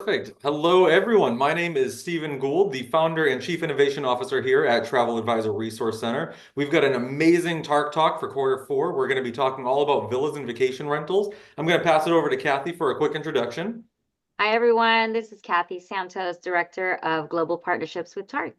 Perfect. Hello, everyone. My name is Stephen Gould, the founder and chief innovation officer here at Travel Advisor Resource Center. We've got an amazing TARC talk for quarter 4. We're going to be talking all about villas and vacation rentals. I'm going to pass it over to Kathy for a quick introduction. Hi, everyone. This is Kathy Santos, Director of Global Partnerships with TARC.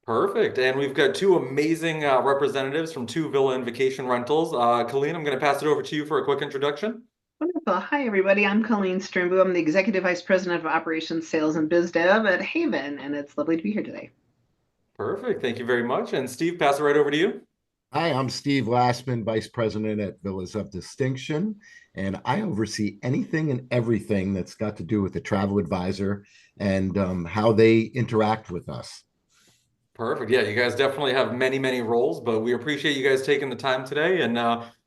Perfect. And we've got two amazing representatives from two villa and vacation rentals. Colleen, I'm going to pass it over to you for a quick introduction. Wonderful. Hi, everybody. I'm Colleen Strimbu. I'm the Executive Vice President of Operations, Sales, and Biz Dev at Haven, and it's lovely to be here today. Perfect. Thank you very much. And Steve, pass it right over to you. Hi, I'm Steve Lastman, Vice President at Villas of Distinction, and I oversee anything and everything that's got to do with the travel advisor and how they interact with us. Perfect. Yeah, you guys definitely have many, many roles, but we appreciate you guys taking the time today and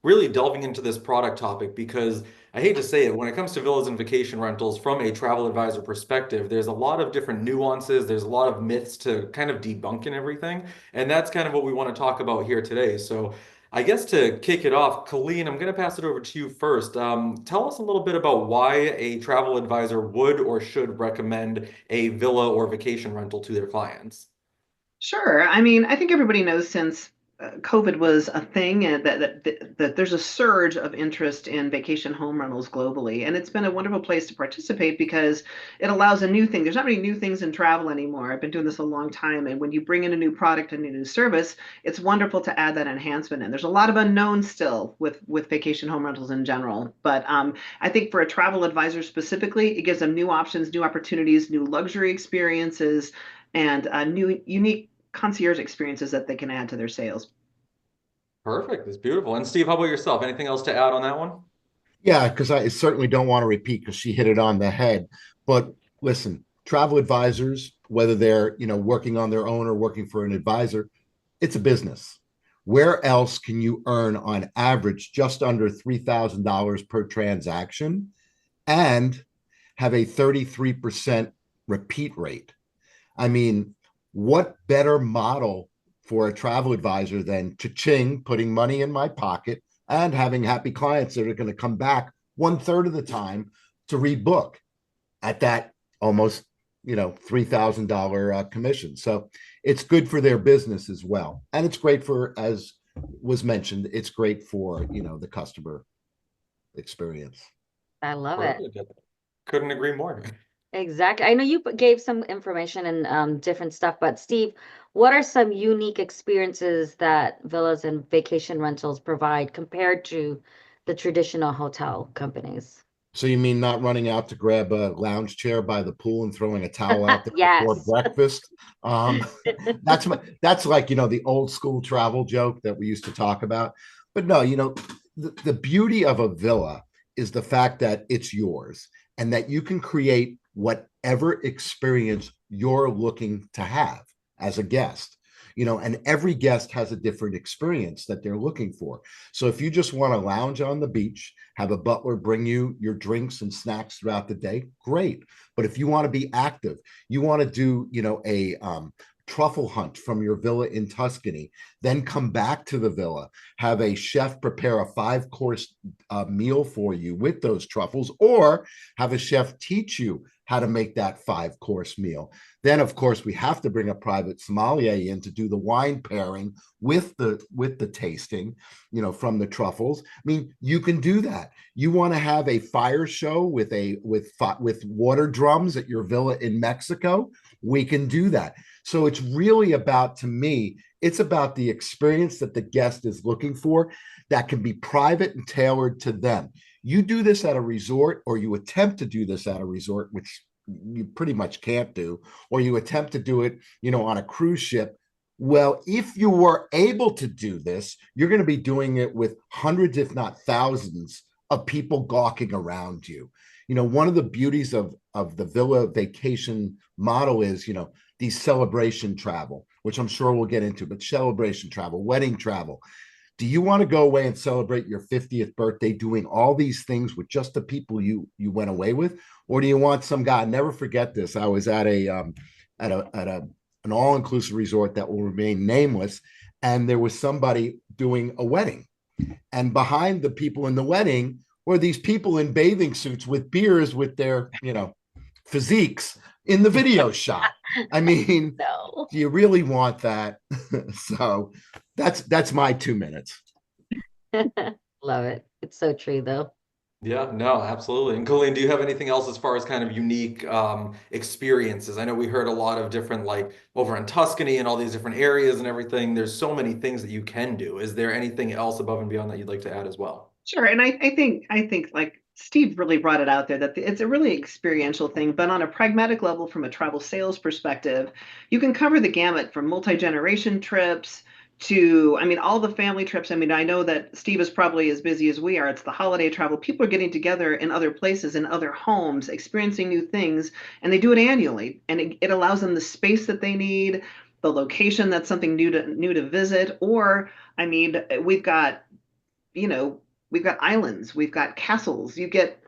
really delving into this product topic because I hate to say it, when it comes to villas and vacation rentals from a travel advisor perspective, there's a lot of different nuances, there's a lot of myths to kind of debunk and everything. And that's kind of what we want to talk about here today. So I guess to kick it off, Colleen, I'm going to pass it over to you first. Tell us a little bit about why a travel advisor would or should recommend a villa or vacation rental to their clients. Sure. I mean, I think everybody knows since COVID was a thing and that there's a surge of interest in vacation home rentals globally. And it's been a wonderful place to participate because it allows a new thing. There's not many new things in travel anymore. I've been doing this a long time. And when you bring in a new product and a new service, it's wonderful to add that enhancement in. There's a lot of unknowns still with vacation home rentals in general. But I think for a travel advisor specifically, it gives them new options, new opportunities, new luxury experiences, and new unique concierge experiences that they can add to their sales. Perfect. That's beautiful. And Steve, how about yourself? Anything else to add on that one? Yeah, because I certainly don't want to repeat because she hit it on the head. But listen, travel advisors, whether they're working on their own or working for an advisor, it's a business. Where else can you earn on average just under $3,000 per transaction and have a 33% repeat rate? I mean, what better model for a travel advisor than cha-ching, putting money in my pocket and having happy clients that are going to come back 1/3 of the time to rebook at that almost $3,000 commission. So it's good for their business as well, and it's great for, as was mentioned, it's great for the customer experience. I love it. Perfect. Couldn't agree more. Exactly. I know you gave some information and different stuff, but Steve, what are some unique experiences that villas and vacation rentals provide compared to the traditional hotel companies? So you mean not running out to grab a lounge chair by the pool and throwing a towel out there before Yes. breakfast? Um, that's like the old school travel joke that we used to talk about. But no, the beauty of a villa is the fact that it's yours and that you can create whatever experience you're looking to have as a guest. And every guest has a different experience that they're looking for. So if you just want to lounge on the beach, have a butler bring you your drinks and snacks throughout the day, great. But if you want to be active, you want to do, a truffle hunt from your villa in Tuscany, then come back to the villa, have a chef prepare a 5-course meal for you with those truffles, or have a chef teach you how to make that 5-course meal. Then, of course, we have to bring a private sommelier in to do the wine pairing with the tasting, from the truffles. I mean, you can do that. You want to have a fire show with water drums at your villa in Mexico? We can do that. So it's really about, to me, it's about the experience that the guest is looking for that can be private and tailored to them. You do this at a resort, or you attempt to do this at a resort, which you pretty much can't do, or you attempt to do it, on a cruise ship. Well, if you were able to do this, you're going to be doing it with hundreds, if not thousands, of people gawking around you. One of the beauties of the villa vacation model is, these celebration travel, which I'm sure we'll get into, but celebration travel, wedding travel. Do you want to go away and celebrate your 50th birthday doing all these things with just the people you went away with? Or do you want some guy? Never forget this. I was at an all-inclusive resort that will remain nameless, and there was somebody doing a wedding. And behind the people in the wedding were these people in bathing suits with beers with their, physiques in the video shot. I mean, No. do you really want that? So that's my 2 minutes. Love it. It's so true, though. Yeah, no, absolutely. And Colleen, do you have anything else as far as kind of unique experiences? I know we heard a lot of different, like over in Tuscany and all these different areas and everything. There's so many things that you can do. Is there anything else above and beyond that you'd like to add as well? Sure, and I think like Steve really brought it out there that it's a really experiential thing, but on a pragmatic level, from a travel sales perspective, you can cover the gamut from multi-generation trips to, I mean, all the family trips. I mean, I know that Steve is probably as busy as we are. It's the holiday travel. People are getting together in other places, in other homes, experiencing new things, and they do it annually, and it allows them the space that they need, the location that's something new to visit, or I mean, we've got you know, we've got islands, we've got castles. You get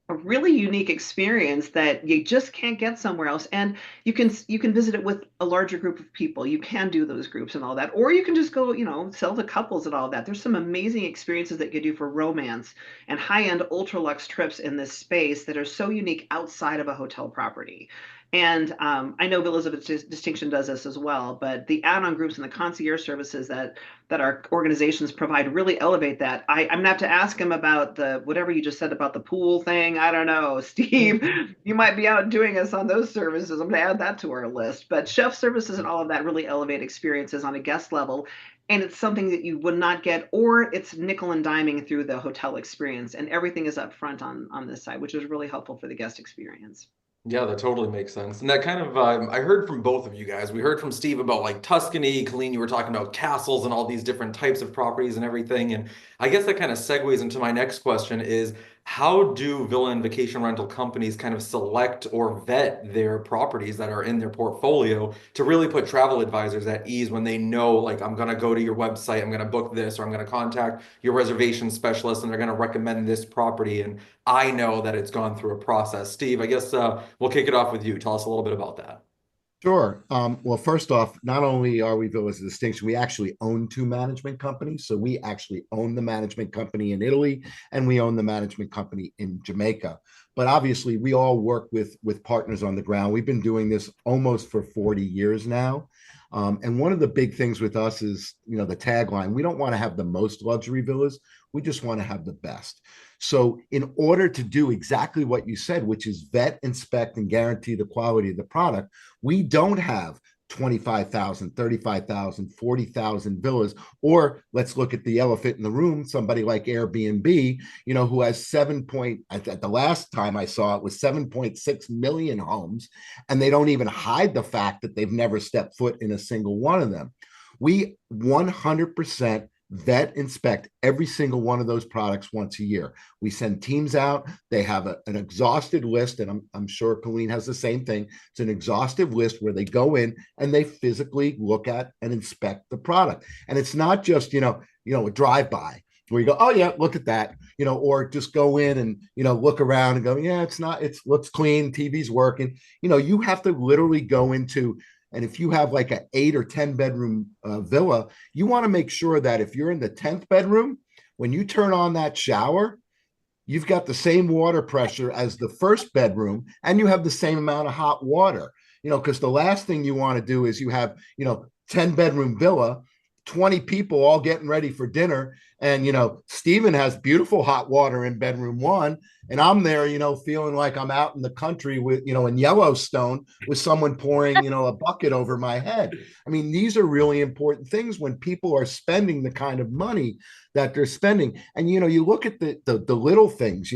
a really unique experience that you just can't get somewhere else. And you can visit it with a larger group of people. You can do those groups and all that. Or you can just go, sell to couples and all that. There's some amazing experiences that you do for romance and high-end ultra luxe trips in this space that are so unique outside of a hotel property. And I know Elizabeth Distinction does this as well, but the add-on groups and the concierge services that our organizations provide really elevate that. I'm gonna have to ask him about the whatever you just said about the pool thing. I don't know, Steve, you might be out doing us on those services. I'm gonna add that to our list. But chef services and all of that really elevate experiences on a guest level. And it's something that you would not get, or it's nickel and diming through the hotel experience. And everything is up front on this side, which is really helpful for the guest experience. Yeah, that totally makes sense. And that kind of, I heard from both of you guys. We heard from Steve about like Tuscany, Colleen, you were talking about castles and all these different types of properties and everything. And I guess that kind of segues into my next question is how do villa and vacation rental companies kind of select or vet their properties that are in their portfolio to really put travel advisors at ease when they know, like, I'm going to go to your website, I'm going to book this, or I'm going to contact your reservation specialist and they're going to recommend this property. And I know that it's gone through a process. Steve, I guess we'll kick it off with you. Tell us a little bit about that. Sure. Well, first off, not only are we Villas of Distinction, we actually own two management companies. So we actually own the management company in Italy and we own the management company in Jamaica. But obviously, we all work with partners on the ground. We've been doing this almost for 40 years now. And one of the big things with us is, the tagline, we don't want to have the most luxury villas. We just want to have the best. So in order to do exactly what you said, which is vet, inspect, and guarantee the quality of the product, we don't have 25,000, 35,000, 40,000 villas. Or let's look at the elephant in the room, somebody like Airbnb, who has at the last time I saw it was 7.6 million homes, and they don't even hide the fact that they've never stepped foot in a single one of them. We 100% vet, inspect every single one of those products once a year. We send teams out. They have an exhausted list, and I'm sure Colleen has the same thing. It's an exhaustive list where they go in and they physically look at and inspect the product. And it's not just, a drive-by where you go, oh yeah, look at that, or just go in and, look around and go, yeah, it looks clean, TV's working. You have to literally go into, and if you have like an 8 or 10 bedroom villa, you want to make sure that if you're in the 10th bedroom, when you turn on that shower, you've got the same water pressure as the first bedroom and you have the same amount of hot water, because the last thing you want to do is you have, 10 bedroom villa, 20 people all getting ready for dinner. And, Steven has beautiful hot water in bedroom one. And I'm there, feeling like I'm out in the country with, in Yellowstone with someone pouring, a bucket over my head. I mean, these are really important things when people are spending the kind of money that they're spending. And, you look at the little things,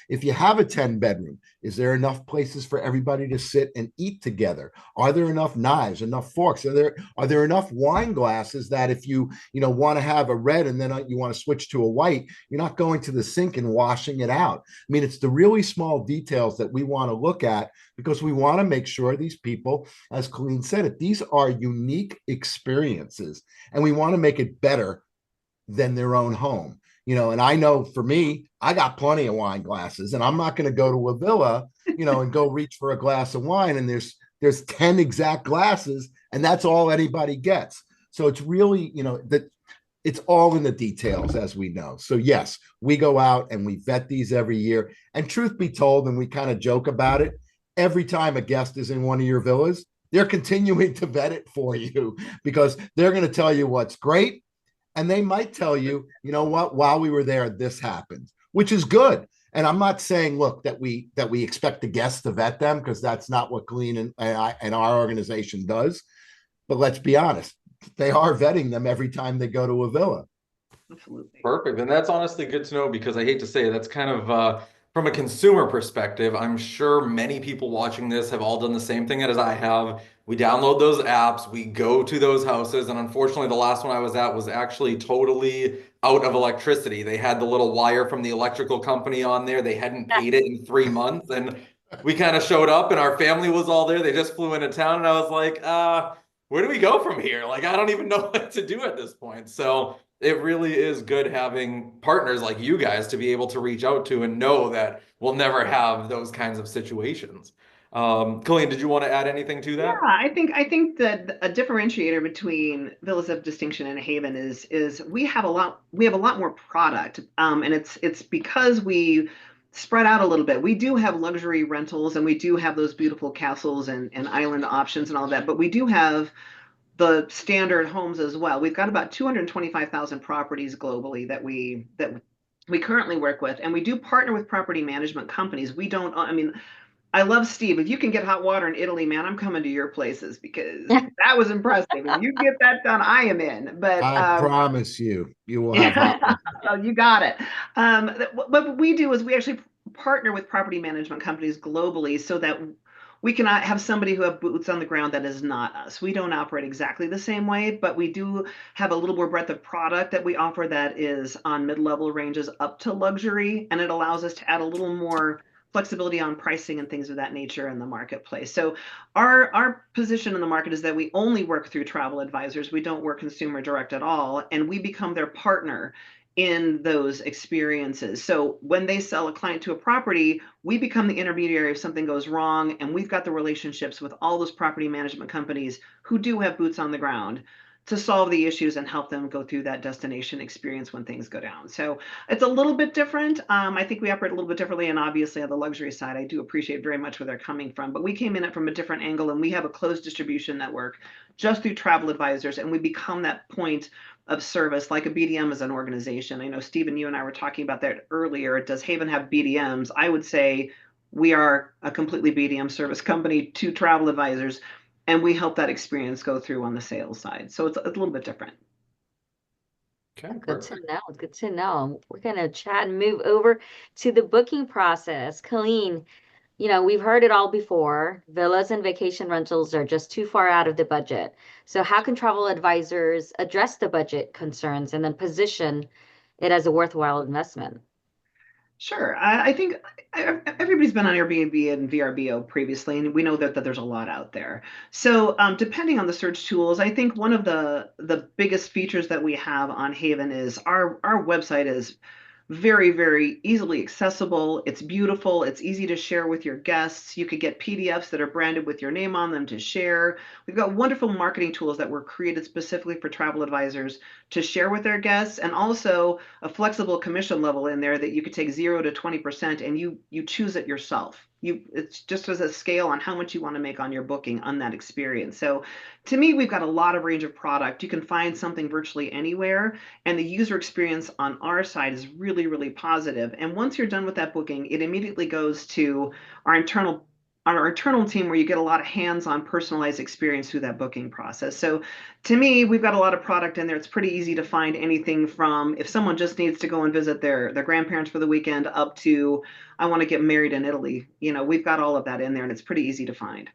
if you have a 10 bedroom, is there enough places for everybody to sit and eat together? Are there enough knives, enough forks? Are there enough wine glasses that if you want to have a red and then you want to switch to a white, you're not going to the sink and washing it out? I mean, it's the really small details that we want to look at because we want to make sure these people, as Colleen said it, these are unique experiences and we want to make it better than their own home. And I know for me, I got plenty of wine glasses and I'm not going to go to a villa, and go reach for a glass of wine and there's 10 exact glasses and that's all anybody gets. So it's really, that it's all in the details, as we know. So yes, we go out and we vet these every year. And truth be told, and we kind of joke about it, every time a guest is in one of your villas, they're continuing to vet it for you because they're going to tell you what's great. And they might tell you, you know what, while we were there, this happened, which is good. And I'm not saying, look, that we expect the guests to vet them, because that's not what Colleen and our organization does. But let's be honest, they are vetting them every time they go to a villa. Absolutely. Perfect. And that's honestly good to know, because I hate to say it, that's kind of from a consumer perspective. I'm sure many people watching this have all done the same thing as I have. We download those apps, we go to those houses, and unfortunately, the last one I was at was actually totally out of electricity. They had the little wire from the electrical company on there. They hadn't paid it in 3 months, and we kind of showed up, and our family was all there. They just flew into town, and I was like, where do we go from here? Like, I don't even know what to do at this point. So it really is good having partners like you guys to be able to reach out to and know that we'll never have those kinds of situations. Colleen, did you want to add anything to Yeah, that? I think that a differentiator between Villas of Distinction and Haven is we have a lot more product, and it's because we spread out a little bit. We do have luxury rentals, and we do have those beautiful castles and island options and all that, but we do have the standard homes as well. We've got about 225,000 properties globally that we currently work with, and we do partner with property management companies. We don't, I mean, I love Steve. If you can get hot water in Italy, man, I'm coming to your places because that was impressive. If you get that done, I am in. But I promise you will have hot yeah, oh, you got it. What we do is we actually partner with property management companies globally so that we can have somebody who have boots on the ground that is not us. We don't operate exactly the same way, but we do have a little more breadth of product that we offer that is on mid-level ranges up to luxury, and it allows us to add a little more flexibility on pricing and things of that nature in the marketplace. So our position in the market is that we only work through travel advisors. We don't work consumer direct at all, and we become their partner in those experiences. So when they sell a client to a property, we become the intermediary if something goes wrong, and we've got the relationships with all those property management companies who do have boots on the ground to solve the issues and help them go through that destination experience when things go down. So it's a little bit different. I think we operate a little bit differently, and obviously on the luxury side, I do appreciate very much where they're coming from. But we came in it from a different angle, and we have a closed distribution network just through travel advisors, and we become that point of service like a BDM as an organization. I know Stephen, you and I were talking about that earlier. Does Haven have BDMs? I would say we are a completely BDM service company to travel advisors, and we help that experience go through on the sales side. So it's a little bit different. Okay, Good to perfect. know. Good to know. We're gonna chat and move over to the booking process. Colleen, we've heard it all before. Villas and vacation rentals are just too far out of the budget. So how can travel advisors address the budget concerns and then position it as a worthwhile investment? Sure. I think everybody's been on Airbnb and VRBO previously, and we know that there's a lot out there. So depending on the search tools, I think one of the biggest features that we have on Haven is our website is very, very easily accessible. It's beautiful. It's easy to share with your guests. You could get PDFs that are branded with your name on them to share. We've got wonderful marketing tools that were created specifically for travel advisors to share with their guests, and also a flexible commission level in there that you could take 0 to 20%, and you choose it yourself. It's just as a scale on how much you want to make on your booking on that experience. So to me, we've got a lot of range of product. You can find something virtually anywhere, and the user experience on our side is really, really positive. And once you're done with that booking, it immediately goes to our internal team, where you get a lot of hands-on personalized experience through that booking process. So to me, we've got a lot of product in there. It's pretty easy to find anything from if someone just needs to go and visit their grandparents for the weekend up to I want to get married in Italy. We've got all of that in there, and it's pretty easy to find.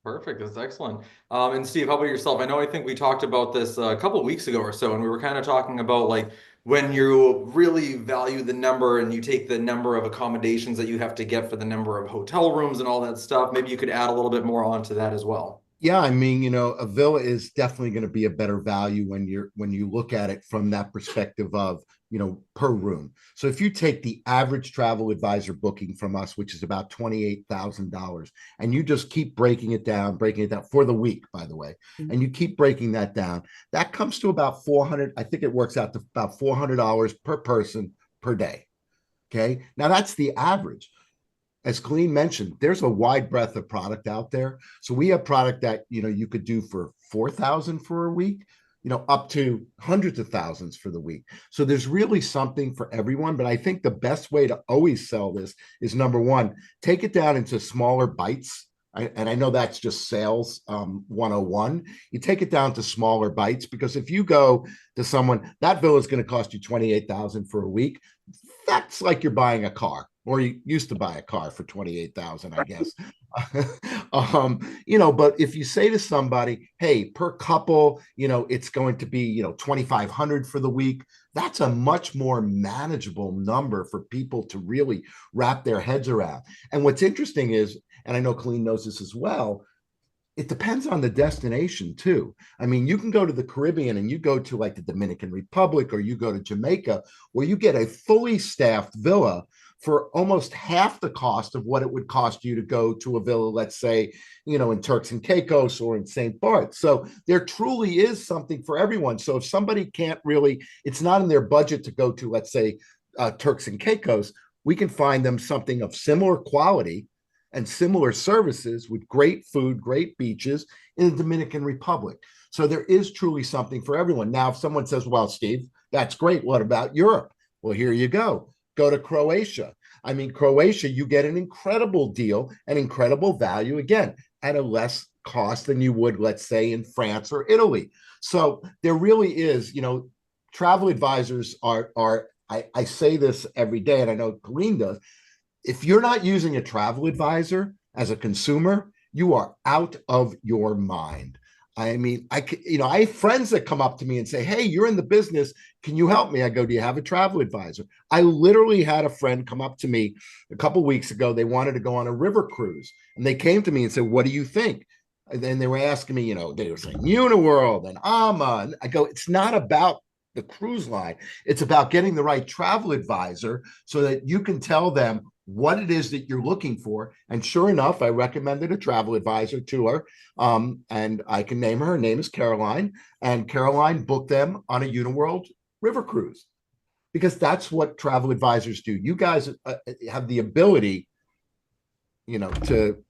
Perfect. That's excellent. And Steve, how about yourself? I think we talked about this a couple of weeks ago or so, and we were kind of talking about like when you really value the number and you take the number of accommodations that you have to get for the number of hotel rooms and all that stuff. Maybe you could add a little bit more onto that as well. Yeah, I mean, a villa is definitely going to be a better value when you look at it from that perspective of, per room. So if you take the average travel advisor booking from us, which is about $28,000, and you just keep breaking it down for the week, by the way, Mhm. and you keep breaking that down, that comes to about 400. I think it works out to about $400 per person per day. Okay. Now that's the average. as Colleen mentioned, there's a wide breadth of product out there. So we have product that, you could do for 4,000 for a week, up to hundreds of thousands for the week. So there's really something for everyone. But I think the best way to always sell this is, number one, take it down into smaller bites. And I know that's just sales 101. You take it down to smaller bites, because if you go to someone, that villa is going to cost you 28,000 for a week. That's like you're buying a car, or you used to buy a car for 28,000, I guess. But if you say to somebody, hey, per couple, it's going to be, 2,500 for the week, that's a much more manageable number for people to really wrap their heads around. And what's interesting is, and I know Colleen knows this as well, it depends on the destination too. I mean, you can go to the Caribbean and you go to like the Dominican Republic, or you go to Jamaica, where you get a fully staffed villa for almost half the cost of what it would cost you to go to a villa, let's say, in Turks and Caicos or in St. Barth. So there truly is something for everyone. So if somebody can't really, it's not in their budget to go to, let's say, Turks and Caicos, we can find them something of similar quality and similar services with great food, great beaches in the Dominican Republic. So there is truly something for everyone. Now, if someone says, well, Steve, that's great, what about Europe? Well, here you go. Go to Croatia. I mean, Croatia, you get an incredible deal, an incredible value, again, at a less cost than you would, let's say, in France or Italy. So there really is, travel advisors I say this every day, and I know Colleen does. If you're not using a travel advisor as a consumer, you are out of your mind. I mean, I have friends that come up to me and say, hey, you're in the business. Can you help me? I go, do you have a travel advisor? I literally had a friend come up to me a couple of weeks ago. They wanted to go on a river cruise, and they came to me and said, what do you think? And then they were asking me, they were saying Uniworld and AMA. And I go, it's not about the cruise line. It's about getting the right travel advisor so that you can tell them what it is that you're looking for. And sure enough, I recommended a travel advisor to her. And I can name her. Her name is Caroline. And Caroline booked them on a Uniworld river cruise, because that's what travel advisors do. You guys have the ability, to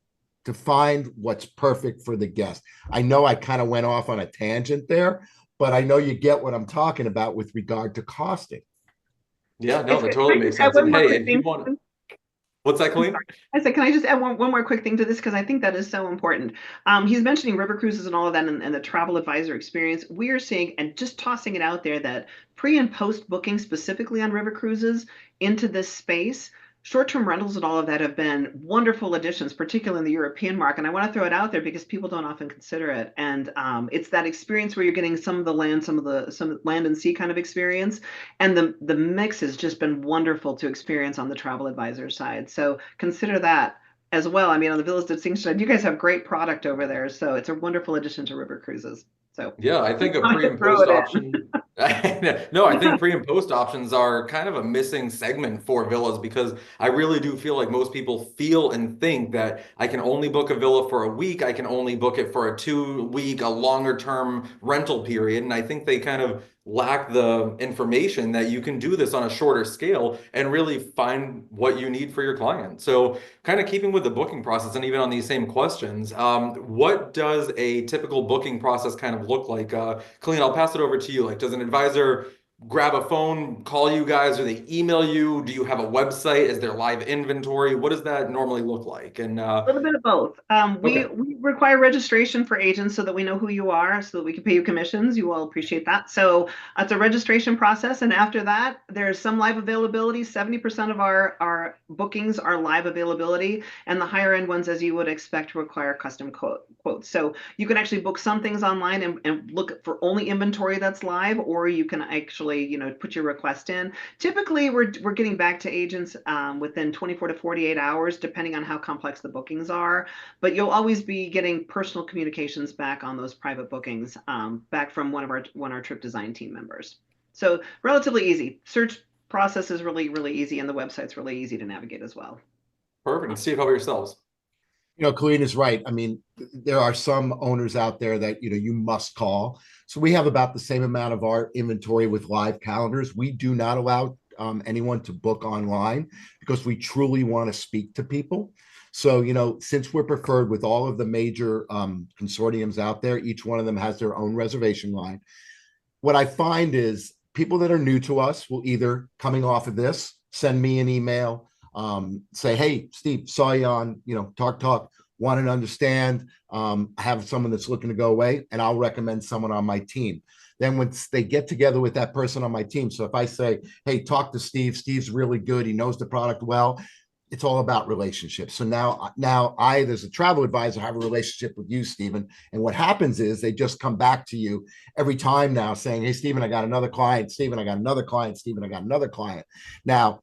find what's perfect for the guest. I know I kind of went off on a tangent there, but I know you get what I'm talking about with regard to costing. Yeah, no, that totally makes sense. And hey, if you want, what's that, Colleen? I said, can I just add one more quick thing to this? Because I think that is so important. He's mentioning river cruises and all of that, and the travel advisor experience. We are seeing, and just tossing it out there, that pre and post booking specifically on river cruises into this space, short-term rentals and all of that have been wonderful additions, particularly in the European market. And I want to throw it out there because people don't often consider it. And it's that experience where you're getting some of the land, some land and sea kind of experience. And the mix has just been wonderful to experience on the travel advisor side. So consider that as well. I mean, on the Villas Distinction side, you guys have great product over there. So it's a wonderful addition to river cruises. So yeah, I think a pre and post option. No, I think pre and post options are kind of a missing segment for villas, because I really do feel like most people feel and think that I can only book a villa for a week. I can only book it for a 2 week, a longer term rental period. And I think they kind of lack the information that you can do this on a shorter scale and really find what you need for your client. So kind of keeping with the booking process, and even on these same questions, what does a typical booking process kind of look like? Colleen, I'll pass it over to you. Like, does an advisor grab a phone, call you guys, or they email you? Do you have a website? Is there live inventory? What does that normally look like? And a little bit of both. We require registration for agents so that we know who you are, so that we can pay you commissions. You will appreciate that. So it's a registration process. And after that, there's some live availability. 70% of our bookings are live availability. And the higher end ones, as you would expect, require custom quotes. So you can actually book some things online and look for only inventory that's live, or you can actually, put your request in. Typically, we're getting back to agents within 24 to 48 hours, depending on how complex the bookings are. But you'll always be getting personal communications back on those private bookings, back from one of our trip design team members. So relatively easy. Search process is really, really easy, and the website's really easy to navigate as well. perfect. And Steve, how about yourselves? Colleen is right. I mean, there are some owners out there that, you must call. So we have about the same amount of our inventory with live calendars. We do not allow anyone to book online because we truly want to speak to people. So, since we're preferred with all of the major consortiums out there, each one of them has their own reservation line. What I find is people that are new to us will either, coming off of this, send me an email, say, hey, Steve, saw you on, Talk, wanted to understand, I have someone that's looking to go away, and I'll recommend someone on my team. Then once they get together with that person on my team, so if I say, hey, talk to Steve, Steve's really good, he knows the product well, it's all about relationships. So now I, as a travel advisor, have a relationship with you, Stephen. And what happens is they just come back to you every time now saying, hey, Stephen, I got another client. Stephen, I got another client. Stephen, I got another client. Now,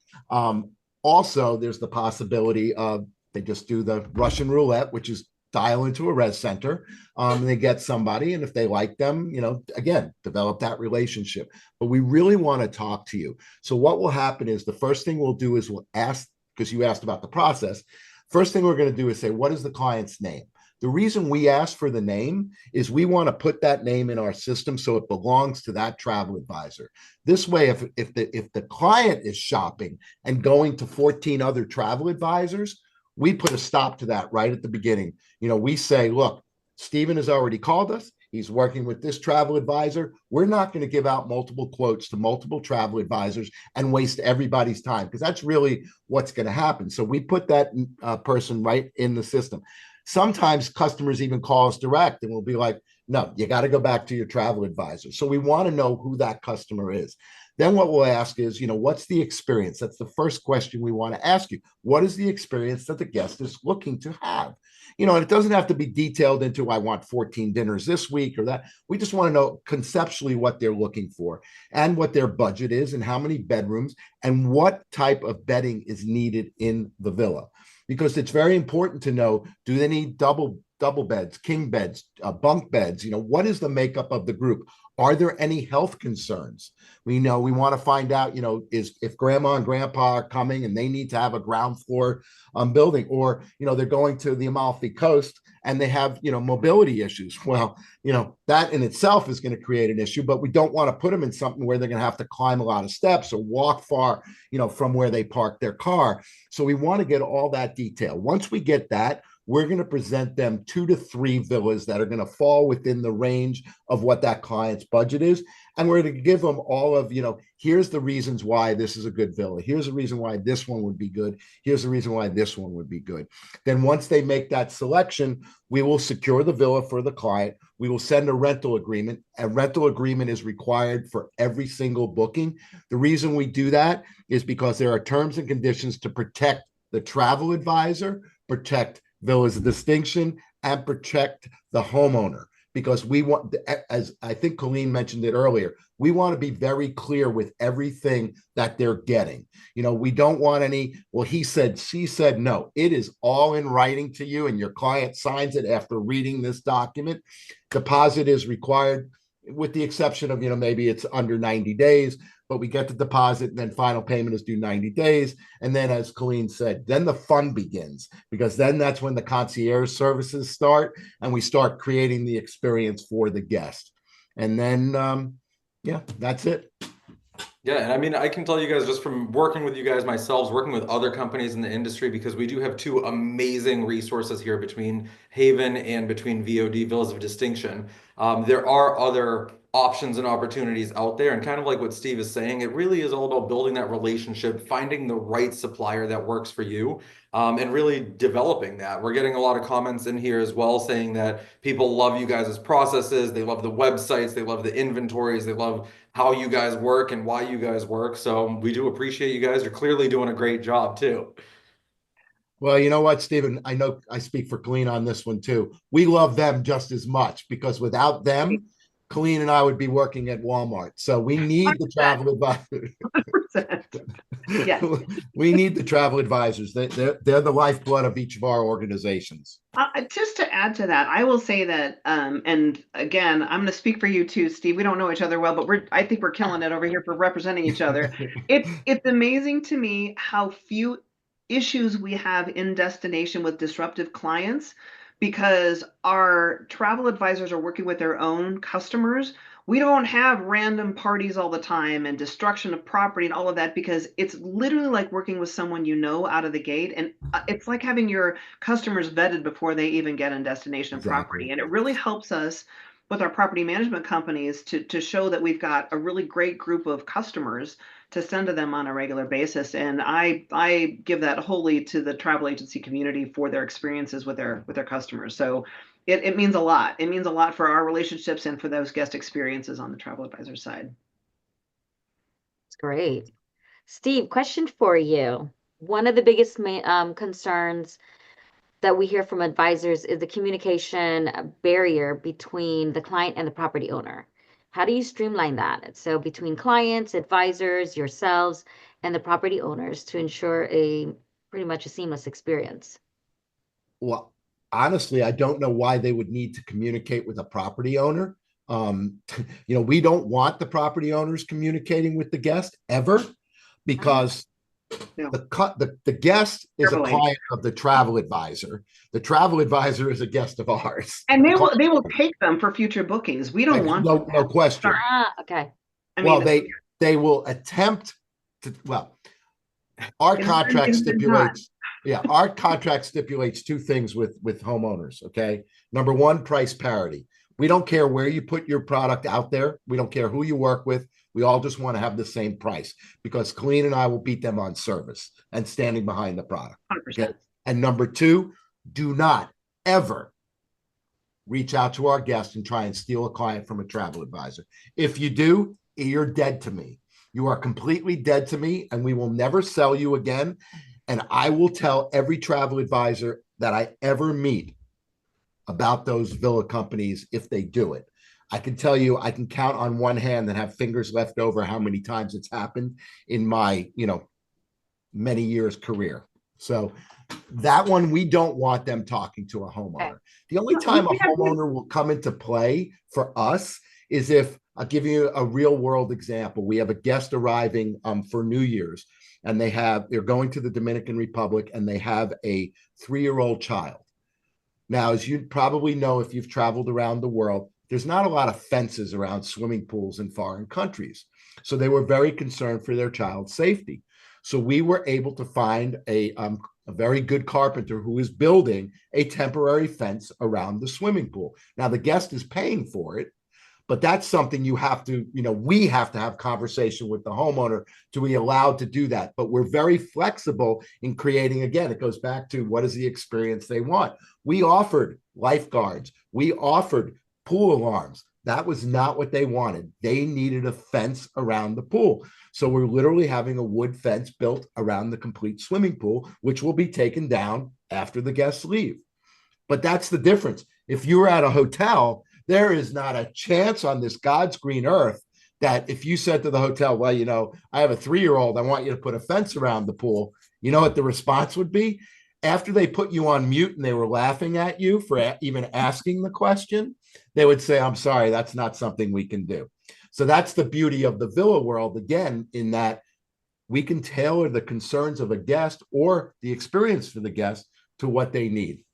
also, there's the possibility of they just do the Russian roulette, which is dial into a res center, and they get somebody, and if they like them, again, develop that relationship. But we really want to talk to you. So what will happen is the first thing we'll do is we'll ask, because you asked about the process. First thing we're going to do is say, what is the client's name? The reason we ask for the name is we want to put that name in our system so it belongs to that travel advisor. This way, if the client is shopping and going to 14 other travel advisors, we put a stop to that right at the beginning. We say, look, Stephen has already called us. He's working with this travel advisor. We're not going to give out multiple quotes to multiple travel advisors and waste everybody's time, because that's really what's going to happen. So we put that person right in the system. Sometimes customers even call us direct and we'll be like, no, you got to go back to your travel advisor. So we want to know who that customer is. Then what we'll ask is, what's the experience? That's the first question we want to ask you. What is the experience that the guest is looking to have? And it doesn't have to be detailed into, I want 14 dinners this week or that. We just want to know conceptually what they're looking for and what their budget is and how many bedrooms and what type of bedding is needed in the villa. Because it's very important to know, do they need double beds, king beds, bunk beds? What is the makeup of the group? Are there any health concerns? We want to find out, if grandma and grandpa are coming and they need to have a ground floor building, or, they're going to the Amalfi Coast and they have, mobility issues. Well, that in itself is going to create an issue, but we don't want to put them in something where they're going to have to climb a lot of steps or walk far, from where they park their car. So we want to get all that detail. Once we get that, we're going to present them 2 to 3 villas that are going to fall within the range of what that client's budget is. And we're going to give them all of, here's the reasons why this is a good villa. Here's the reason why this one would be good. Here's the reason why this one would be good. Then once they make that selection, we will secure the villa for the client. We will send a rental agreement. A rental agreement is required for every single booking. The reason we do that is because there are terms and conditions to protect the travel advisor, protect Villa's distinction, and protect the homeowner, because we want, as I think Colleen mentioned it earlier, we want to be very clear with everything that they're getting. We don't want any, well, he said, she said. No, it is all in writing to you, and your client signs it after reading this document. Deposit is required, with the exception of, maybe it's under 90 days, but we get the deposit and then final payment is due 90 days. And then, as Colleen said, then the fun begins, because then that's when the concierge services start and we start creating the experience for the guest. And then, that's it. Yeah, and I mean, I can tell you guys just from working with you guys myself, working with other companies in the industry, because we do have 2 amazing resources here between Haven and between VOD, Villas of Distinction. There are other options and opportunities out there, and kind of like what Steve is saying, it really is all about building that relationship, finding the right supplier that works for you, and really developing that. We're getting a lot of comments in here as well saying that people love you guys' processes, they love the websites, they love the inventories, they love how you guys work and why you guys work. So we do appreciate you guys. You're clearly doing a great job too. Well, you know what, Stephen? I know I speak for Colleen on this one too. We love them just as much, because without them, Colleen and I would be working at Walmart. So we need the travel advisors. 100%. Yes. We need the travel advisors. They're the lifeblood of each of our organizations. Just to add to that, I will say that, and again, I'm going to speak for you too, Steve. We don't know each other well, but I think we're killing it over here for representing each other. It's amazing to me how few issues we have in destination with disruptive clients, because our travel advisors are working with their own customers we don't have random parties all the time and destruction of property and all of that, because it's literally like working with someone you know out of the gate. And it's like having your customers vetted before they even get in destination Exactly. property. And it really helps us with our property management companies to show that we've got a really great group of customers to send to them on a regular basis. And I give that wholly to the travel agency community for their experiences with their customers. So it means a lot. It means a lot for our relationships and for those guest experiences on the travel advisor side. It's great. Steve, question for you. One of the biggest concerns that we hear from advisors is the communication barrier between the client and the property owner. How do you streamline that? So between clients, advisors, yourselves, and the property owners to ensure a pretty much a seamless experience. Well, honestly, I don't know why they would need to communicate with a property owner. We don't want the property owners communicating with the guest ever, because No. the guest is a Travel agent. client of the travel advisor. The travel advisor is a guest of ours. And they will take them for future bookings. We don't want No, no question. Sorry. Okay. I Well, mean, they will attempt to. Well, our contract stipulates. Yeah, our contract stipulates two things with homeowners. Okay, number one, price parity. We don't care where you put your product out there. We don't care who you work with. We all just want to have the same price, because Colleen and I will beat them on service and standing behind the product. 100%. Okay. And number two, do not ever reach out to our guests and try and steal a client from a travel advisor. If you do, you're dead to me. You are completely dead to me, and we will never sell you again. And I will tell every travel advisor that I ever meet about those villa companies if they do it. I can tell you, I can count on one hand and have fingers left over how many times it's happened in my, many years career. So that one, we don't want them talking to a homeowner. The only time a homeowner will come into play for us is if, I'll give you a real world example. We have a guest arriving for New Year's, and they're going to the Dominican Republic, and they have a 3-year-old child. Now, as you probably know, if you've traveled around the world, there's not a lot of fences around swimming pools in foreign countries. So they were very concerned for their child's safety. So we were able to find a very good carpenter who is building a temporary fence around the swimming pool. Now, the guest is paying for it, but that's something we have to have conversation with the homeowner to be allowed to do that. But we're very flexible in creating, again, it goes back to what is the experience they want. We offered lifeguards. We offered pool alarms. That was not what they wanted. They needed a fence around the pool. So we're literally having a wood fence built around the complete swimming pool, which will be taken down after the guests leave. But that's the difference. If you're at a hotel, there is not a chance on this God's green earth that if you said to the hotel, well, I have a 3-year-old, I want you to put a fence around the pool, you know what the response would be? After they put you on mute and they were laughing at you for even asking the question, they would say, I'm sorry, that's not something we can do. So that's the beauty of the villa world, again, in that we can tailor the concerns of a guest or the experience for the guest to what they need.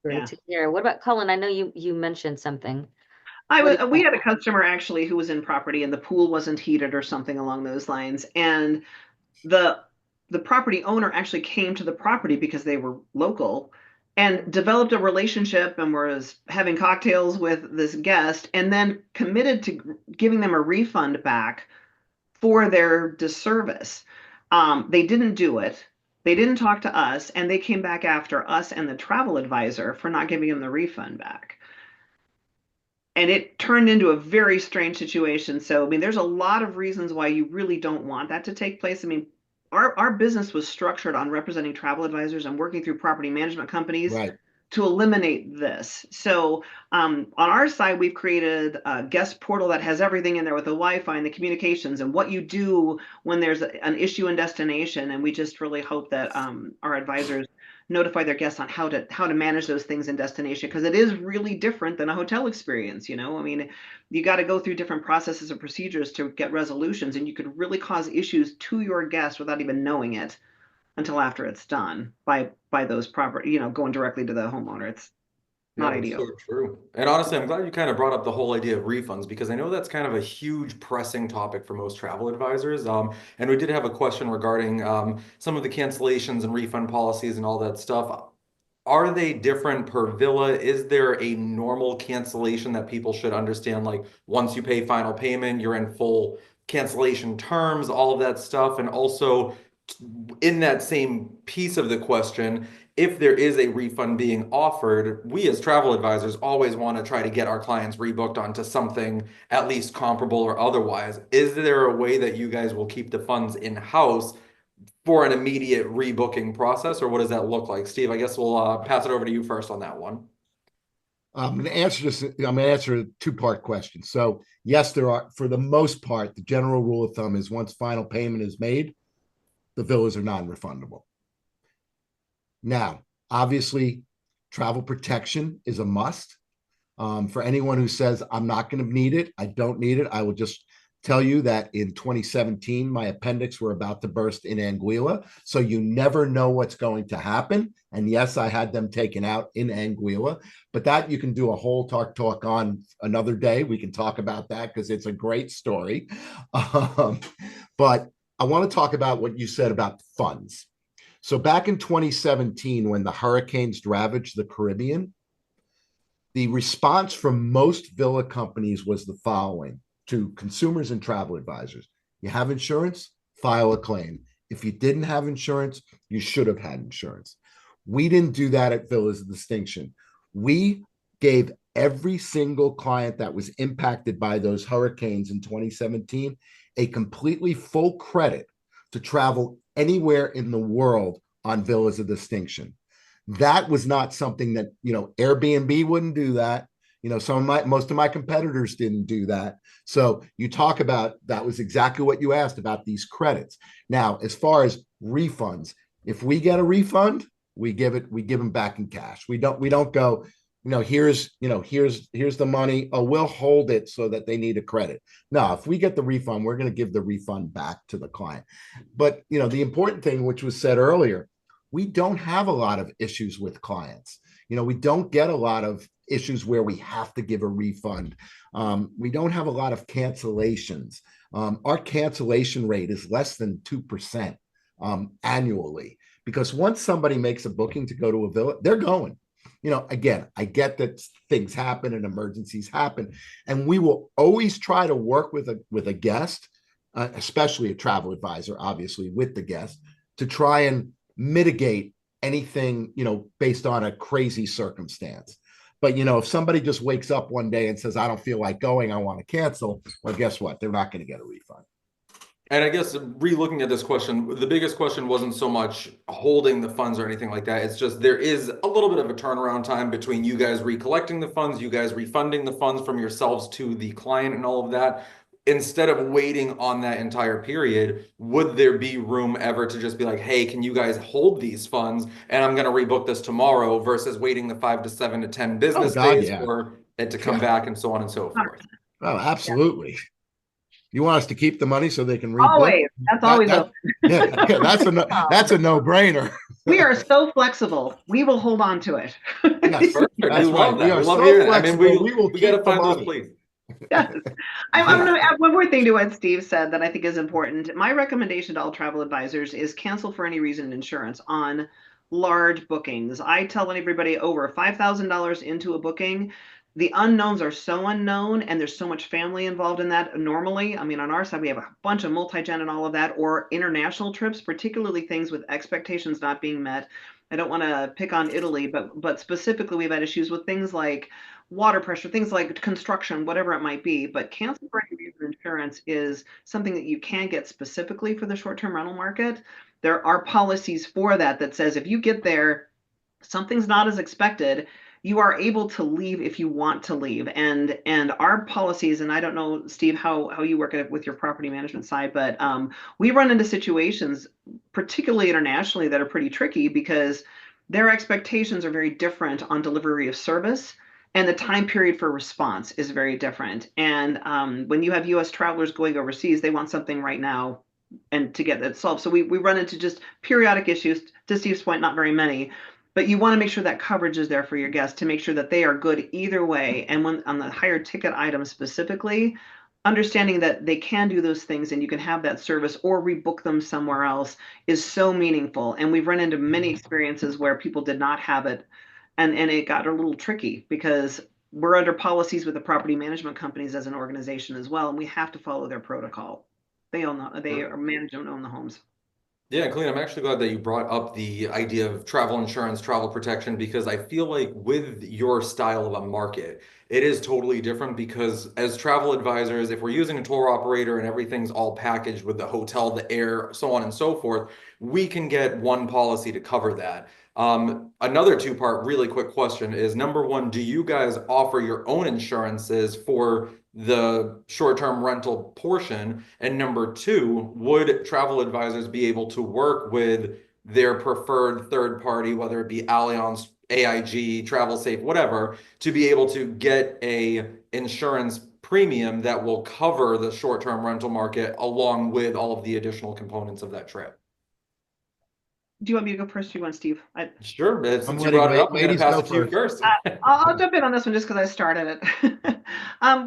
Great to hear. What about Colin? I know you mentioned something. We had a customer actually who was in property, and the pool wasn't heated or something along those lines. And the property owner actually came to the property because they were local and developed a relationship and was having cocktails with this guest, and then committed to giving them a refund back for their disservice. They didn't do it. They didn't talk to us, and they came back after us and the travel advisor for not giving them the refund back. And it turned into a very strange situation. So, I mean, there's a lot of reasons why you really don't want that to take place. I mean, our business was structured on representing travel advisors and working through property management companies to eliminate this. So on our side, we've created a guest portal that has everything in there with the Wi-Fi and the communications and what you do when there's an issue in destination. And we just really hope that our advisors notify their guests on how to manage those things in destination, because it is really different than a hotel experience. I mean, you got to go through different processes and procedures to get resolutions, and you could really cause issues to your guests without even knowing it until after it's done by those property, going directly to the homeowner. Yeah, not that's ideal. so true. And honestly, I'm glad you kind of brought up the whole idea of refunds because I know that's kind of a huge pressing topic for most travel advisors. And we did have a question regarding some of the cancellations and refund policies and all that stuff. Are they different per villa? Is there a normal cancellation that people should understand? Like once you pay final payment, you're in full cancellation terms, all of that stuff. And also, in that same piece of the question, if there is a refund being offered, we as travel advisors always want to try to get our clients rebooked onto something at least comparable or otherwise. Is there a way that you guys will keep the funds in-house for an immediate rebooking process, or what does that look like? Steve, I guess we'll pass it over to you first on that one. I'm going to answer this. I'm going to answer a two-part question. So yes, there are, for the most part, the general rule of thumb is once final payment is made, the villas are non-refundable. Now, obviously, travel protection is a must. For anyone who says, I'm not going to need it, I don't need it, I will just tell you that in 2017, my appendix were about to burst in Anguilla. So you never know what's going to happen. And yes, I had them taken out in Anguilla, but that you can do a whole talk on another day. We can talk about that because it's a great story. But I want to talk about what you said about funds. So back in 2017, when the hurricanes ravaged the Caribbean, the response from most villa companies was the following to consumers and travel advisors. You have insurance, file a claim. If you didn't have insurance, you should have had insurance. We didn't do that at Villas of Distinction. We gave every single client that was impacted by those hurricanes in 2017 a completely full credit to travel anywhere in the world on Villas of Distinction. That was not something that, Airbnb wouldn't do that. Most of my competitors didn't do that. So you talk about, that was exactly what you asked about these credits. Now, as far as refunds, if we get a refund, we give them back in cash. We don't go, here's the money. Oh, we'll hold it so that they need a credit. No, if we get the refund, we're going to give the refund back to the client. But, the important thing, which was said earlier, we don't have a lot of issues with clients. We don't get a lot of issues where we have to give a refund. We don't have a lot of cancellations. Our cancellation rate is less than 2% annually, because once somebody makes a booking to go to a villa, they're going. Again, I get that things happen and emergencies happen, and we will always try to work with a guest, especially a travel advisor, obviously with the guest, to try and mitigate anything, based on a crazy circumstance. But, if somebody just wakes up one day and says, I don't feel like going, I want to cancel, well, guess what? They're not going to get a refund. And I guess re-looking at this question, the biggest question wasn't so much holding the funds or anything like that. It's just there is a little bit of a turnaround time between you guys recollecting the funds, you guys refunding the funds from yourselves to the client and all of that. Instead of waiting on that entire period, would there be room ever to just be like, hey, can you guys hold these funds and I'm going to rebook this tomorrow versus waiting the 5 to 7 to 10 business days Yeah. for it to come back and so on and so forth? Oh, absolutely. Yeah. You want us to keep the money so they can rebook? Always. That's always open. Yeah, that's a no-brainer. We are so flexible. We will hold on to it. Yes, perfect. That's we love right. that. We are love so hearing flexible. it. I mean, we got to find those places. Yes. I'm going to add one more thing to what Steve said that I think is important. My recommendation to all travel advisors is cancel for any reason insurance on large bookings. I tell everybody over $5,000 into a booking, the unknowns are so unknown and there's so much family involved in that normally. I mean, on our side, we have a bunch of multi-gen and all of that, or international trips, particularly things with expectations not being met. I don't want to pick on Italy, but specifically we've had issues with things like water pressure, things like construction, whatever it might be. But cancel for any reason insurance is something that you can get specifically for the short-term rental market. There are policies for that says if you get there, something's not as expected, you are able to leave if you want to leave. And our policies, and I don't know, Steve, how you work with your property management side, but we run into situations, particularly internationally, that are pretty tricky because their expectations are very different on delivery of service. And the time period for response is very different. And when you have U.S. travelers going overseas, they want something right now and to get that solved. So we run into just periodic issues. To Steve's point, not very many. but you want to make sure that coverage is there for your guests to make sure that they are good either way. And when on the higher ticket items specifically, understanding that they can do those things and you can have that service or rebook them somewhere else is so meaningful. And we've run into many experiences where people did not have it, and it got a little tricky because we're under policies with the property management companies as an organization as well, and we have to follow their protocol. They are manage and own the homes. Yeah, Colleen, I'm actually glad that you brought up the idea of travel insurance, travel protection, because I feel like with your style of a market, it is totally different because as travel advisors, if we're using a tour operator and everything's all packaged with the hotel, the air, so on and so forth, we can get one policy to cover that. Another two-part really quick question is number one, do you guys offer your own insurances for the short-term rental portion? And number two, would travel advisors be able to work with their preferred third party, whether it be Allianz, AIG, Travel Safe, whatever, to be able to get a insurance premium that will cover the short-term rental market along with all of the additional components of that trip? Do you want me to go first? Or do you want Steve? Sure, I'm since you letting brought it up, I'm going to ladies pass go it to you first. first. I'll jump in on this one just because I started it.